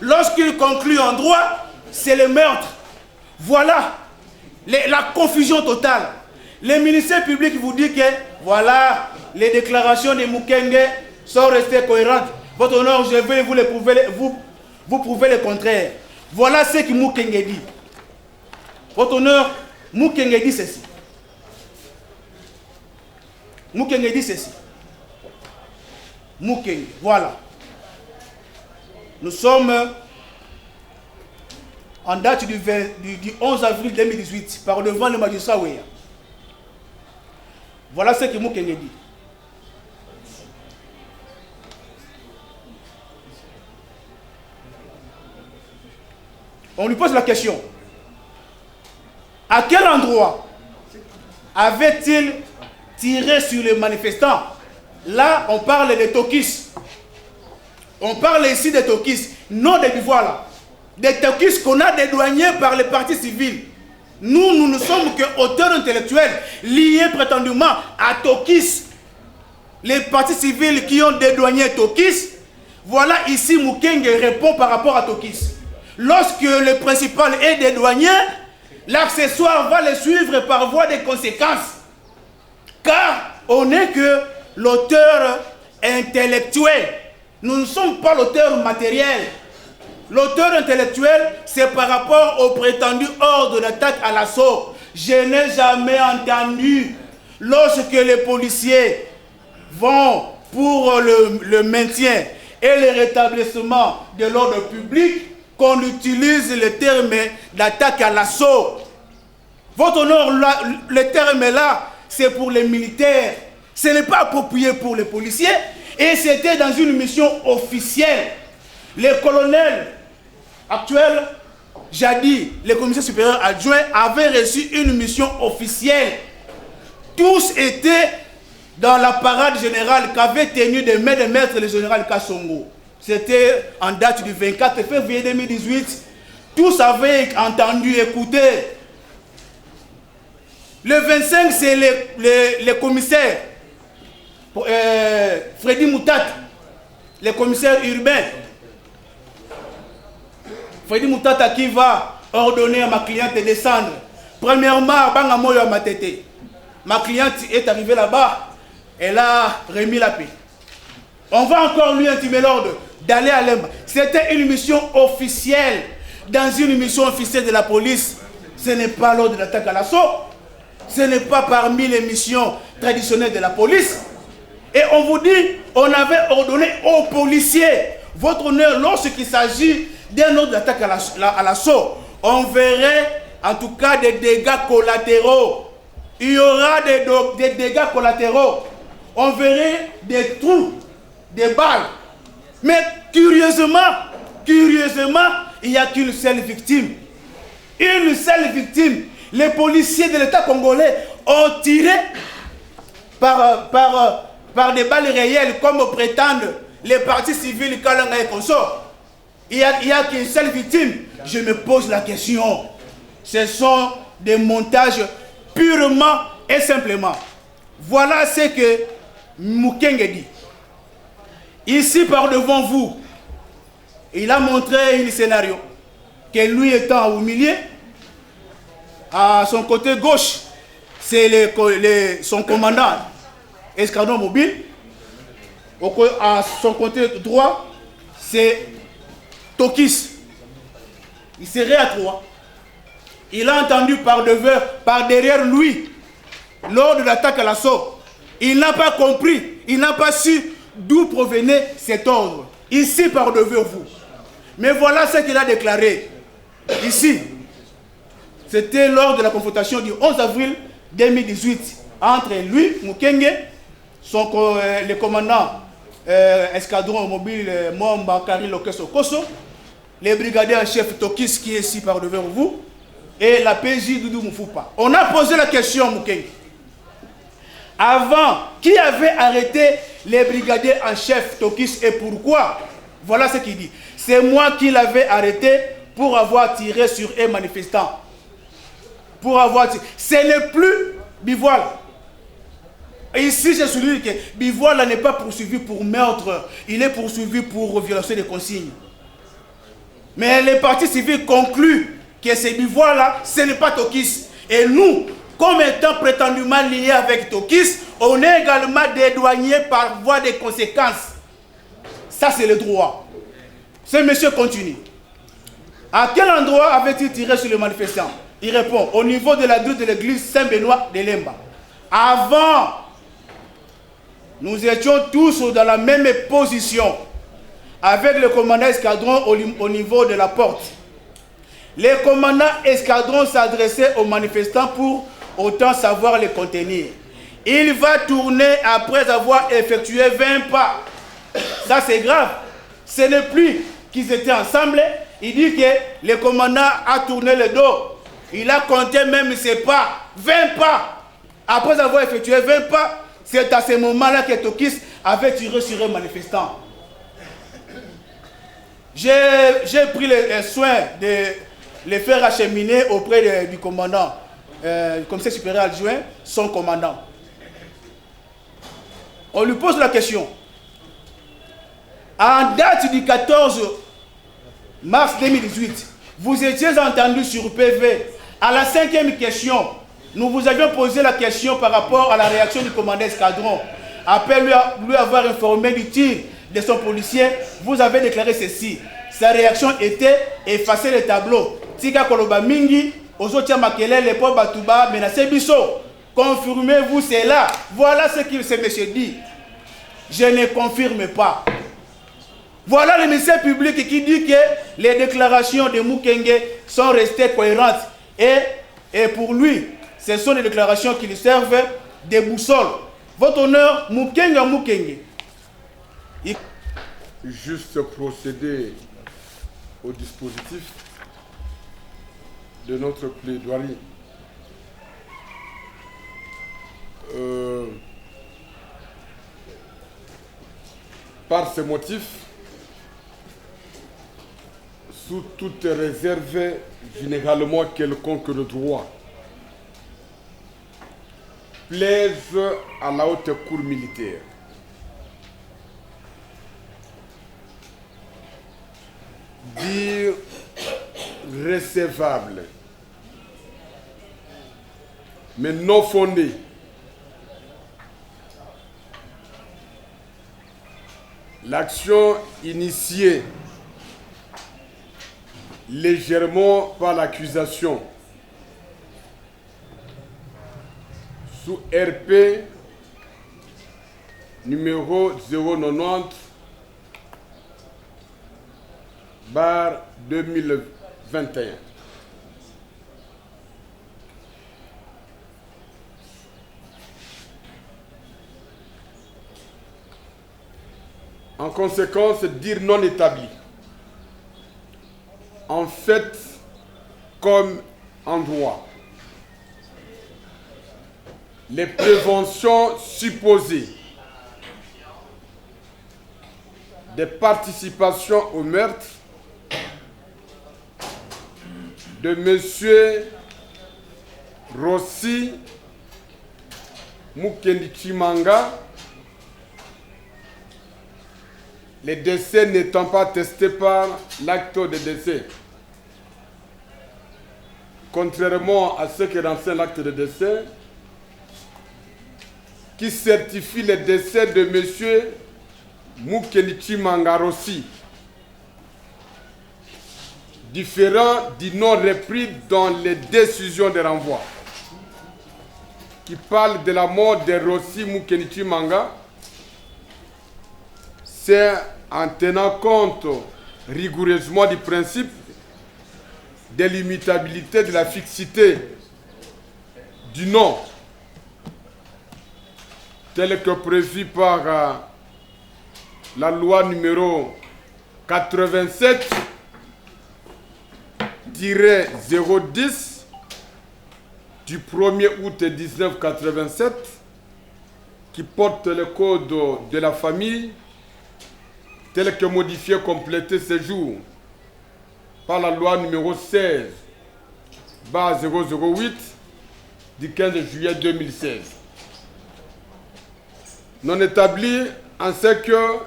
Lorsqu'il conclut en droit, c'est le meurtre. Voilà la confusion totale. Le ministère public vous dit que voilà, les déclarations de Mukenge sont restées cohérentes. Votre honneur, je vais vous prouver le contraire. Voilà ce que Mukenge dit. Votre honneur, Mukenge dit ceci. Mukenge dit ceci. Mukenge, voilà. Nous sommes en date du 11 avril 2018, par devant le magistrat Ouéa. Voilà ce que Mukenge dit. On lui pose la question. À quel endroit avait-il tiré sur les manifestants? Là, on parle de Tokis. On parle ici de Tokis, non de Bivoile. Des Tokis qu'on a dédouanés par les partis civils. Nous ne sommes qu'auteurs intellectuels liés prétendument à Tokis. Les partis civils qui ont dédouané Tokis, voilà ici Mukenge répond par rapport à Tokis. Lorsque le principal est dédouané, l'accessoire va le suivre par voie de conséquences. Car on n'est que l'auteur intellectuel. Nous ne sommes pas l'auteur matériel. L'auteur intellectuel, c'est par rapport au prétendu ordre d'attaque à l'assaut. Je n'ai jamais entendu, lorsque les policiers vont pour le maintien et le rétablissement de l'ordre public, qu'on utilise le terme d'attaque à l'assaut. Votre honneur, le terme là, c'est pour les militaires. Ce n'est pas approprié pour les policiers. Et c'était dans une mission officielle. Les colonels actuels, jadis, les commissaires supérieurs adjoints, avaient reçu une mission officielle. Tous étaient dans la parade générale qu'avait tenue de main de maître le général Kassongo. c'était en date du 24 février 2018. Tous avaient entendu, écouté. Le 25, c'est le commissaire Freddy Moutat, le commissaire urbain. Freddy Moutata qui va ordonner à ma cliente de descendre. Premièrement, à Bangamoyo à Matete. Ma cliente est arrivée là-bas. Elle a remis la paix. On va encore lui intimer l'ordre d'aller à Lemba. C'était une mission officielle. Dans une mission officielle de la police, ce n'est pas l'ordre d'attaque à l'assaut. Ce n'est pas parmi les missions traditionnelles de la police. Et on vous dit, on avait ordonné aux policiers, votre honneur, lorsqu'il s'agit d'un ordre d'attaque à l'assaut, on verrait en tout cas des dégâts collatéraux. Il y aura des dégâts collatéraux. On verrait des trous, des balles. Mais curieusement, il n'y a qu'une seule victime. Une seule victime. Les policiers de l'État congolais ont tiré par des balles réelles, comme prétendent les partis civils Kalanga et consorts. Il n'y a qu'une seule victime. Je me pose la question. Ce sont des montages purement et simplement. Voilà ce que Mukenge dit. Ici, par devant vous, il a montré un scénario que lui étant au milieu, à son côté gauche, c'est son commandant, escadron mobile. À son côté droit, c'est Tokis. Il serait à 3. Il a entendu par derrière lui, lors de l'attaque à l'assaut. Il n'a pas compris, il n'a pas su d'où provenait cet ordre. Ici, par devant vous. Mais voilà ce qu'il a déclaré. Ici, c'était lors de la confrontation du 11 avril 2018 entre lui, Mukenge, le commandant escadron mobile Mwamba Kari Lokeso Koso, les brigadiers en chef Tokis qui est ici par devant vous, et la PJ Doudou Moufoupa. On a posé la question, Mukenge. Avant, qui avait arrêté les brigadiers en chef Tokis et pourquoi? Voilà ce qu'il dit. C'est moi qui l'avais arrêté pour avoir tiré sur un manifestant. Ce n'est plus Bivoile. Ici, j'ai souligné que Bivoile n'est pas poursuivi pour meurtre. Il est poursuivi pour violation des consignes. Mais les partis civils concluent que c'est Bivoile, ce n'est pas Tokis. Et nous, comme étant prétendument liés avec Tokis, on est également dédouanés par voie des conséquences. Ça, c'est le droit. Ce monsieur continue. À quel endroit avait-il tiré sur les manifestants? Il répond, au niveau de la grille de l'église Saint-Benoît de Lemba. Avant, nous étions tous dans la même position, avec le commandant escadron au niveau de la porte. Les commandants escadron s'adressaient aux manifestants pour autant savoir les contenir. Il va tourner après avoir effectué 20 pas. Ça, c'est grave. Ce n'est plus qu'ils étaient ensemble. Il dit que le commandant a tourné le dos. Il a compté même ses pas. 20 pas. Après avoir effectué 20 pas, c'est à ce moment-là que Tokis avait tiré sur un manifestant. J'ai pris le soin de les faire acheminer auprès du commandant, commissaire supérieur adjoint, son commandant. On lui pose la question. En date du 14 mars 2018, vous étiez entendu sur PV. À la 5e question, nous vous avions posé la question par rapport à la réaction du commandant escadron. Après lui avoir informé du tir de son policier, vous avez déclaré ceci. Sa réaction était effacer le tableau. Tika Koloba Mingi, Ozotia Makele, les pauvres Batouba, menacé Bisso. Confirmez-vous cela. Voilà ce que ce monsieur dit. Je ne confirme pas. Voilà le message public qui dit que les déclarations de Mukenge sont restées cohérentes. Et pour lui, ce sont des déclarations qui lui servent de boussole. Votre honneur, Mukenge. Juste procéder au dispositif de notre plaidoirie. Par ces motifs, sous toute réserve, généralement quelconque de droit, plaise à la haute cour militaire dire recevable, mais non fondé, l'action initiée légèrement par l'accusation sous RP numéro 090 bar 2021. En conséquence, dire non établi. En fait, comme en droit, les préventions supposées des participations au meurtre de M. Rossi Mukendi Chimanga, les décès n'étant pas testés par l'acte de décès. Contrairement à ce que renseigne l'acte de décès, qui certifie le décès de M. Mukendi Chimanga Rossi, différent du nom repris dans les décisions de renvoi, qui parle de la mort de Rossi Mukendi Chimanga, c'est en tenant compte rigoureusement du principe de l'immutabilité de la fixité du nom, tel que prévu par la loi numéro 87-010 du 1er août 1987 qui porte le code de la famille tel que modifié, complété ce jour par la loi numéro 16-008 du 15 juillet 2016. Non établi en ce que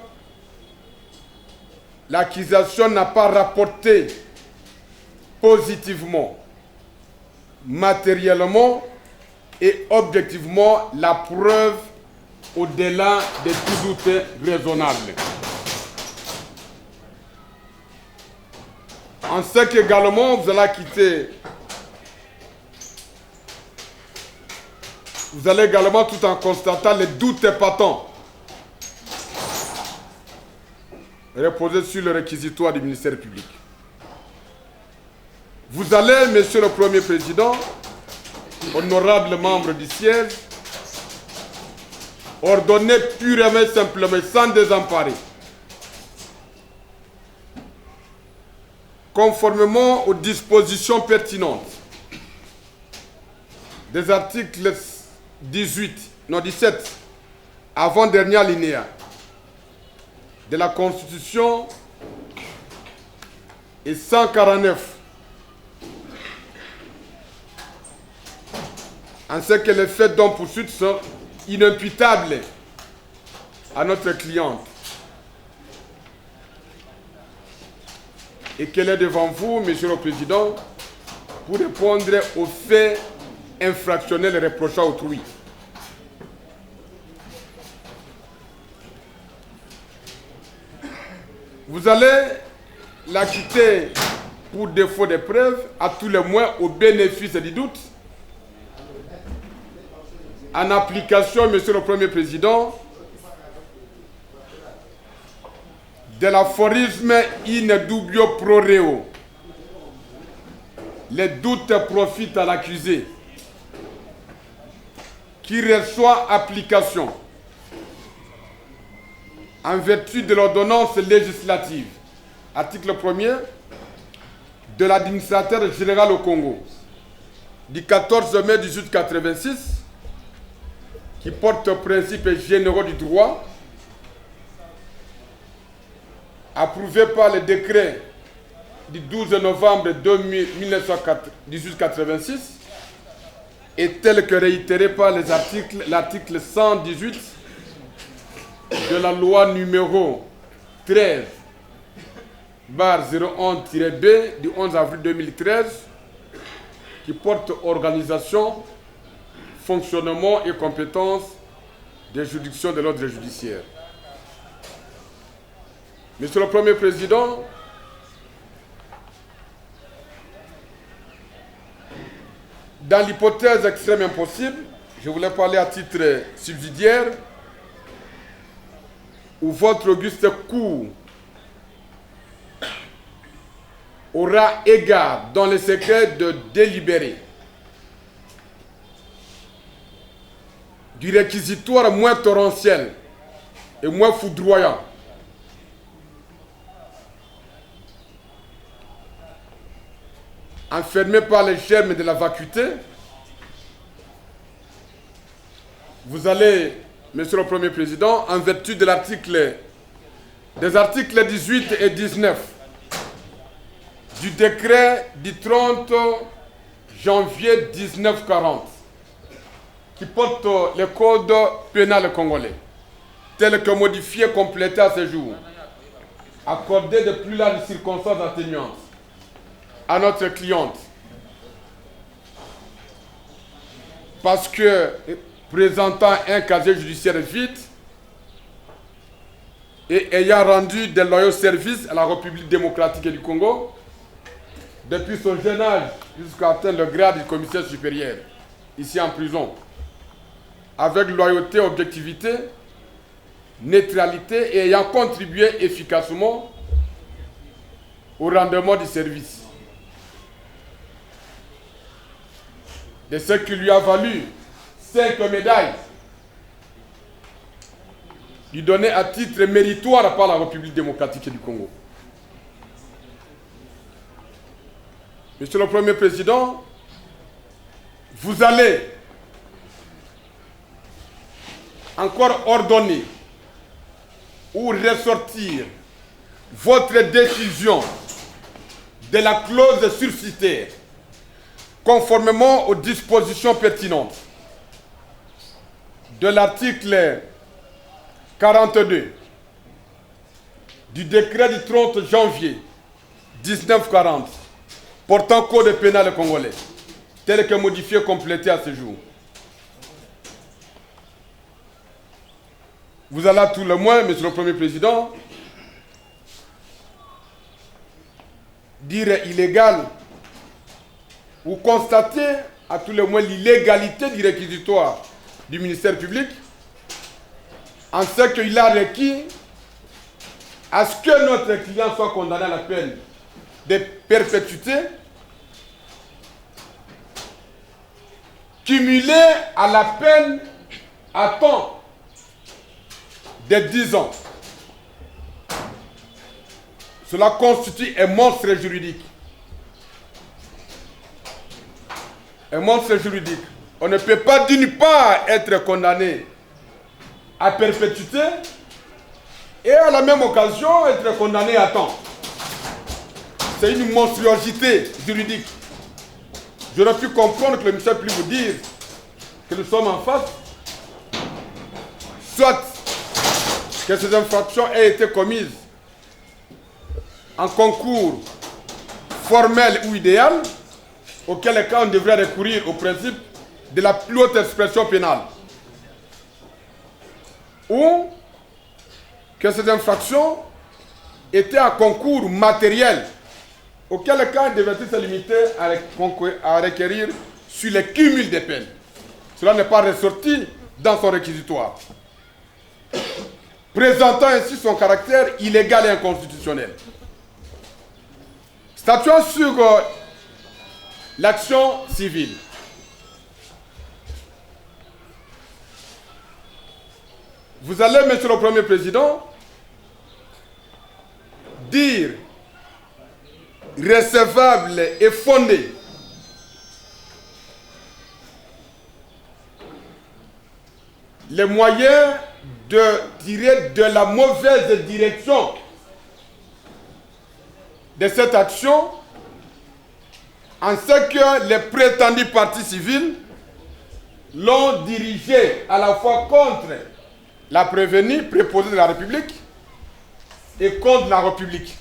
l'accusation n'a pas rapporté positivement, matériellement et objectivement la preuve au-delà de tout doute raisonnable. En ce qu'également vous allez quitter, vous allez également tout en constatant les doutes épatants reposer sur le réquisitoire du ministère public. Vous allez, Monsieur le Premier Président, honorable membre du siège, ordonner purement et simplement, sans désemparer, conformément aux dispositions pertinentes des articles 17, avant-dernier alinéa de la Constitution et 149, en ce que les faits dont poursuite sont inimputables à notre cliente et qu'elle est devant vous, Monsieur le Président, pour répondre aux faits infractionnels reprochés à autrui. Vous allez l'acquitter pour défaut de preuves, à tout le moins au bénéfice du doute, en application, Monsieur le Premier Président, de l'aphorisme in dubio pro reo. Les doutes profitent à l'accusé, qui reçoit application en vertu de l'ordonnance législative, article 1er, de l'administrateur général au Congo, du 14 mai 1886, qui porte principes généraux du droit, approuvé par le décret du 12 novembre 1886 est tel que réitéré par l'article 118 de la loi numéro 13/011-B du 11 avril 2013 qui porte organisation, fonctionnement et compétences des juridictions de l'ordre judiciaire. Monsieur le Premier Président, dans l'hypothèse extrême impossible, je voulais parler à titre subsidiaire, où votre auguste cour aura égard dans le secret de délibérer du réquisitoire moins torrentiel et moins foudroyant enfermé par les germes de la vacuité, vous allez, Monsieur le Premier Président, en vertu de des articles 18 et 19 du décret du 30 janvier 1940 qui porte le code pénal congolais, tel que modifié, complété à ce jour, accorder de plus larges circonstances atténuantes à notre cliente, parce que présentant un casier judiciaire vide et ayant rendu de loyaux services à la République démocratique du Congo depuis son jeune âge jusqu'à atteindre le grade du commissaire supérieur, ici en prison, avec loyauté, objectivité, neutralité et ayant contribué efficacement au rendement du service. De ce qui lui a valu 5 médailles, lui données à titre méritoire par la République démocratique du Congo. Monsieur le Premier Président, vous allez encore ordonner ou ressortir votre décision de la clause surcitée conformément aux dispositions pertinentes de l'article 42 du décret du 30 janvier 1940 portant code pénal congolais, tel que modifié, complété à ce jour. Vous allez à tout le moins, Monsieur le Premier Président, dire illégal ou constater à tout le moins l'illégalité du réquisitoire du ministère public en ce qu'il a requis à ce que notre client soit condamné à la peine de perpétuité cumulée à la peine à temps de 10 ans. Cela constitue un monstre juridique. Un monstre juridique. On ne peut pas d'une part être condamné à perpétuité et à la même occasion être condamné à temps. C'est une monstruosité juridique. J'aurais pu comprendre que le ministère puisse vous dire que nous sommes en face, soit que ces infractions aient été commises en concours formel ou idéal, auquel cas on devrait recourir au principe de la plus haute expression pénale. Ou que ces infractions étaient à concours matériel, auquel cas on devrait se limiter à requérir sur le cumul des peines. Cela n'est pas ressorti dans son réquisitoire, présentant ainsi son caractère illégal et inconstitutionnel. Statuant sur l'action civile. Vous allez, Monsieur le Premier Président, dire recevable et fondé les moyens de tirer de la mauvaise direction de cette action en ce que les prétendus partis civils l'ont dirigé à la fois contre la prévenue préposée de la République et contre la République,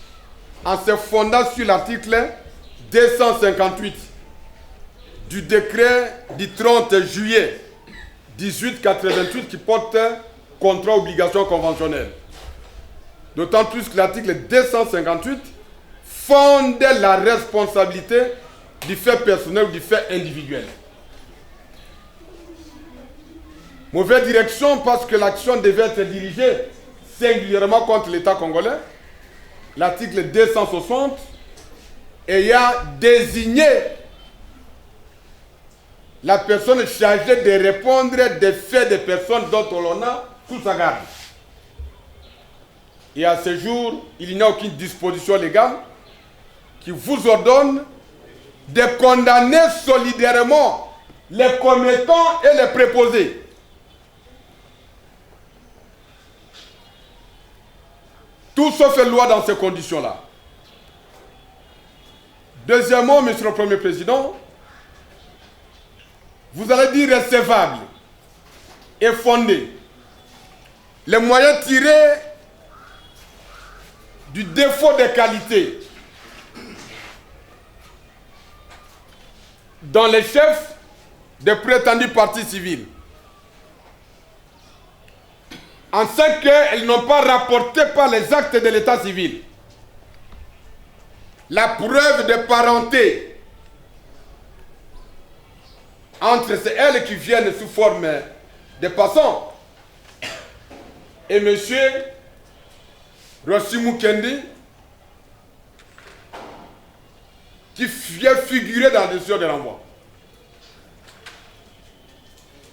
en se fondant sur l'article 258 du décret du 30 juillet 1888 qui porte contrat obligation conventionnelle. D'autant plus que l'article 258 fonde la responsabilité du fait personnel ou du fait individuel. Mauvaise direction parce que l'action devait être dirigée singulièrement contre l'État congolais. L'article 260 ayant désigné la personne chargée de répondre des faits des personnes dont on a sous sa garde. Et à ce jour, il n'y a aucune disposition légale qui vous ordonne de condamner solidairement les commettants et les préposés. Tout sauf loi dans ces conditions-là. Deuxièmement, Monsieur le Premier Président, vous allez dire recevable et fondé. Les moyens tirés du défaut de qualité dans les chefs des prétendus partis civils, en ce qu'ils n'ont pas rapporté par les actes de l'état civil la preuve de parenté entre elles qui viennent sous forme de passants et M. Rossi Mukendi qui vient figurer dans la décision de l'envoi.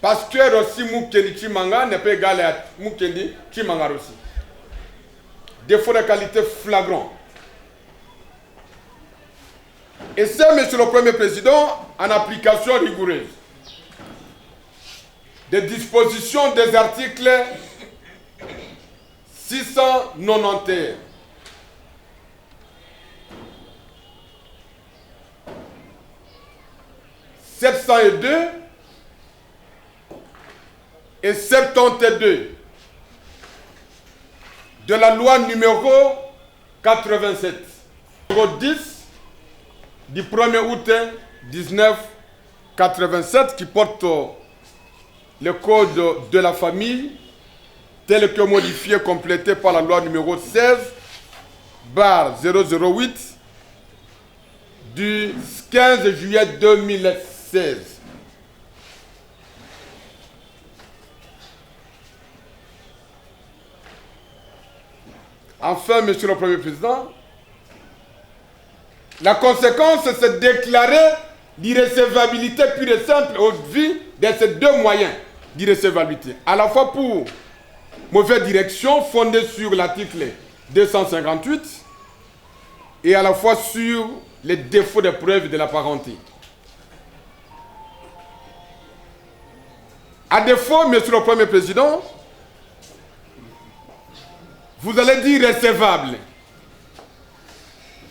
Parce que Rossi Mukendi Chimanga n'est pas égal à Mukendi Chimanga Rossi. Défaut de qualité flagrant. Et c'est, Monsieur le Premier Président, en application rigoureuse des dispositions des articles 691, 702 et 72 de la loi numéro 87, numéro 10 du 1er août 1987 qui porte le code de la famille tel que modifié, complété par la loi numéro 16/008 du 15 juillet 2016. Enfin, Monsieur le Premier Président, la conséquence, c'est de déclarer l'irrecevabilité pure et simple au vu de ces deux moyens d'irrecevabilité. À la fois pour mauvaise direction fondée sur l'article 258 et à la fois sur les défauts de preuve de la parenté. À défaut, Monsieur le Premier Président, vous allez dire recevable.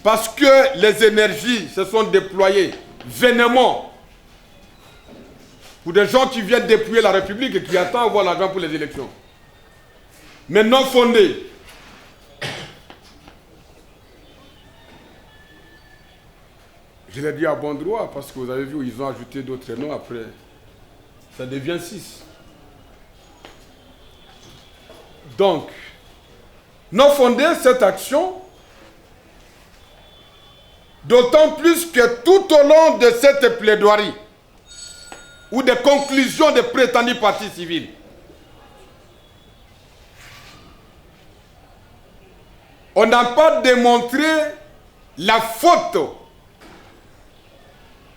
Parce que les énergies se sont déployées vainement pour des gens qui viennent dépouiller la République et qui attendent avoir l'argent pour les élections. Mais non fondées. Je l'ai dit à bon droit parce que vous avez vu, ils ont ajouté d'autres noms après. Ça devient 6. Donc, non fondée, cette action, d'autant plus que tout au long de cette plaidoirie ou des conclusions des prétendus partis civils, on n'a pas démontré la faute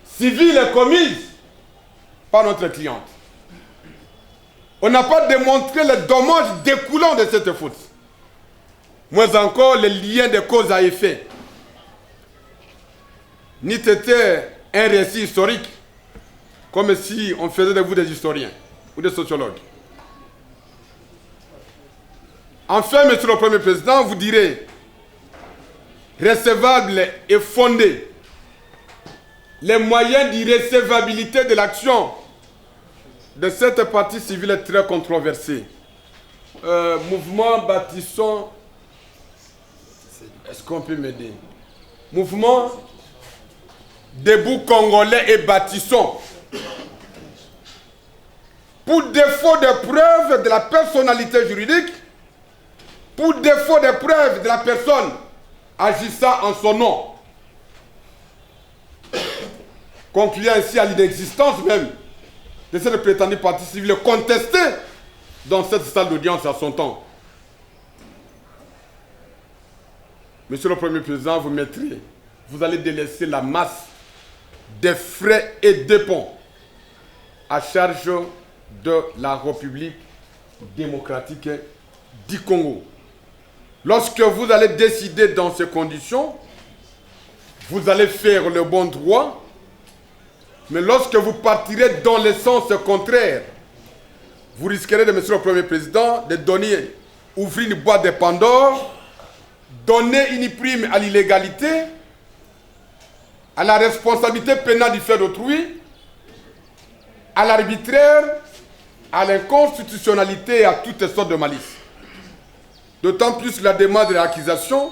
civile commise par notre cliente. On n'a pas démontré les dommages découlant de cette faute. Moins encore les liens de cause à effet. Ni c'était un récit historique, comme si on faisait de vous des historiens ou des sociologues. Enfin, Monsieur le Premier Président, vous direz recevable et fondé. Les moyens d'irrécevabilité de l'action de cette partie civile est très controversé. Mouvement bâtissons. Est-ce qu'on peut m'aider? Mouvement debout congolais et bâtissons. Pour défaut de preuve de la personnalité juridique, pour défaut de preuve de la personne agissant en son nom, concluant ainsi à l'inexistence même de cette prétendue partie civile contestée dans cette salle d'audience à son temps. Monsieur le Premier Président, vous allez délaisser la masse des frais et dépens à charge de la République démocratique du Congo. Lorsque vous allez décider dans ces conditions, vous allez faire le bon droit, mais lorsque vous partirez dans le sens contraire, vous risquerez, Monsieur le Premier Président, de donner, ouvrir une boîte de Pandore, donner une prime à l'illégalité, à la responsabilité pénale du fait d'autrui, à l'arbitraire, à l'inconstitutionnalité et à toutes sortes de malices. D'autant plus que la demande de l'accusation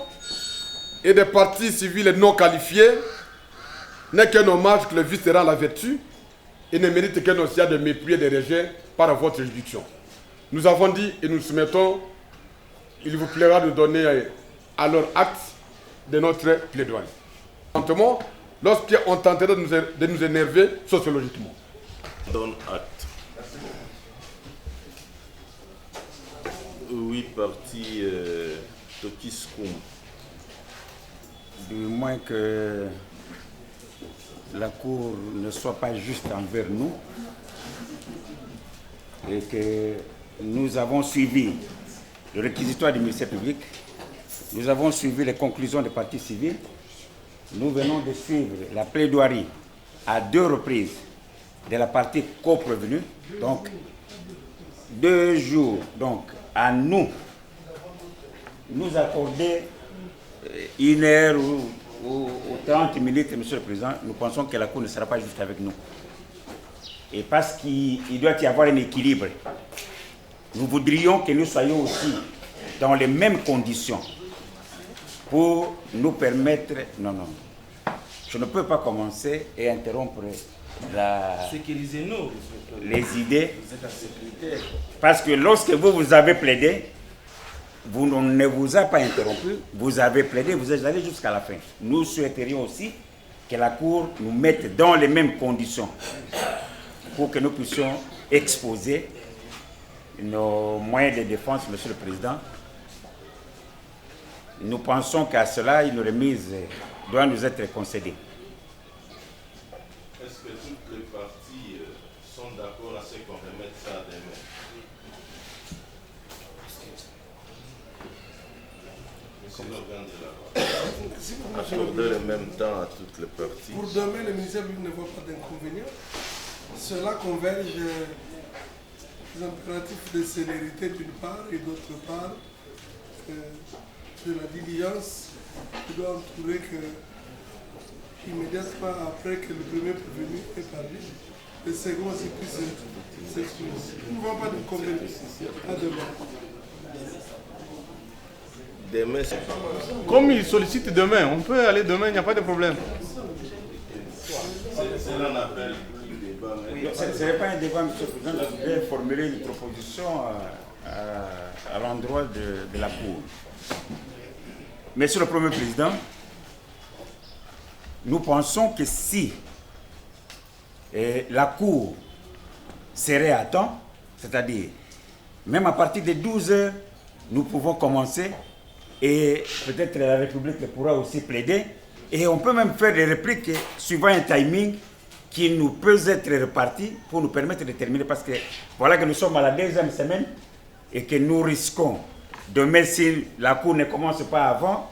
et des parties civiles non qualifiées n'est qu'un hommage que le vice rend à la vertu et ne mérite qu'un océan de mépris et de rejet par votre juridiction. Nous avons dit et nous soumettons, il vous plaira de donner à leur acte de notre plaidoyer. Lorsqu'on tenterait de nous énerver sociologiquement. Donne acte. Oui, parti Tokiskum. Du moins que la Cour ne soit pas juste envers nous et que nous avons suivi le réquisitoire du ministère public, nous avons suivi les conclusions des parties civiles, nous venons de suivre la plaidoirie à 2 reprises de la partie co-prévenue, donc 2 jours, donc à nous accorder 1 heure ou 30 minutes, Monsieur le Président, nous pensons que la Cour ne sera pas juste avec nous. Et parce qu'il doit y avoir un équilibre, nous voudrions que nous soyons aussi dans les mêmes conditions pour nous permettre... Non, je ne peux pas commencer et interrompre Sécurisez-nous. les idées. Parce que lorsque vous avez plaidé, on ne vous a pas interrompu, vous avez plaidé, vous êtes allé jusqu'à la fin. Nous souhaiterions aussi que la Cour nous mette dans les mêmes conditions pour que nous puissions exposer nos moyens de défense, Monsieur le Président. Nous pensons qu'à cela, une remise doit nous être concédée. Est-ce que toutes les parties sont d'accord à ce qu'on remette ça demain? Monsieur l'organe de la loi. Accorder le même temps à toutes les parties. Pour demain, le ministère public ne voit pas d'inconvénient. Cela converge des impératifs de célérité d'une part et d'autre part de la diligence qui doit entourer que immédiatement après que le premier prévenu est parlé, le second aussi puisse s'exprimer. Nous ne voyons pas d'inconvénient à demain. Demain, comme il sollicite demain, on peut aller demain, il n'y a pas de problème. c'est un appel. Ce n'est pas un débat, Monsieur le Président. Je voudrais formuler une proposition à l'endroit de la Cour. Monsieur le Premier Président, nous pensons que si la Cour serait à temps, c'est-à-dire même à partir de 12 heures, nous pouvons commencer et peut-être la République pourra aussi plaider et on peut même faire des répliques suivant un timing qui nous peut être reparti pour nous permettre de terminer parce que voilà que nous sommes à la 2e semaine et que nous risquons demain si la Cour ne commence pas avant,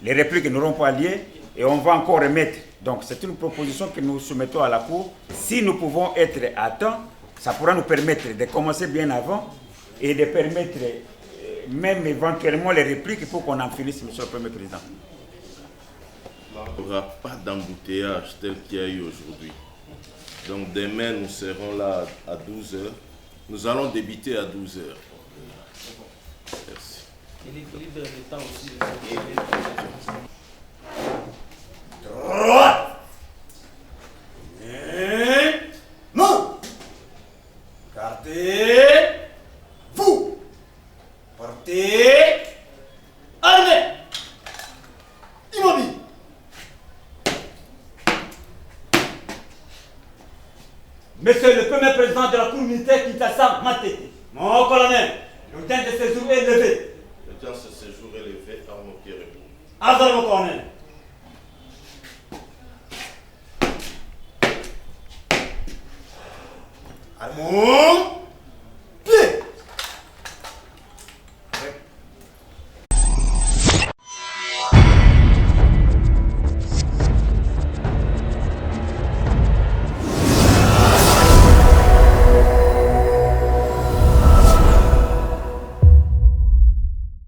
les répliques n'auront pas lieu et on va encore remettre. Donc c'est une proposition que nous soumettons à la Cour. Si nous pouvons être à temps, ça pourra nous permettre de commencer bien avant et de permettre même éventuellement les répliques pour qu'on en finisse, Monsieur le Premier Président. Il n'y aura pas d'embouteillage tel qu'il y a eu aujourd'hui. Donc demain, nous serons là à 12h. Nous allons débuter à 12h. Merci. L'équilibre du temps aussi. Droite. Non. Gardez. Vous. Partez. Armée. Immobile. Monsieur le premier président de la cour militaire Kinshasa Matete, mon colonel, l'audience de séjour est levé. L'audience de séjour est levée, arme au pied repos. Azar, mon colonel. Armons.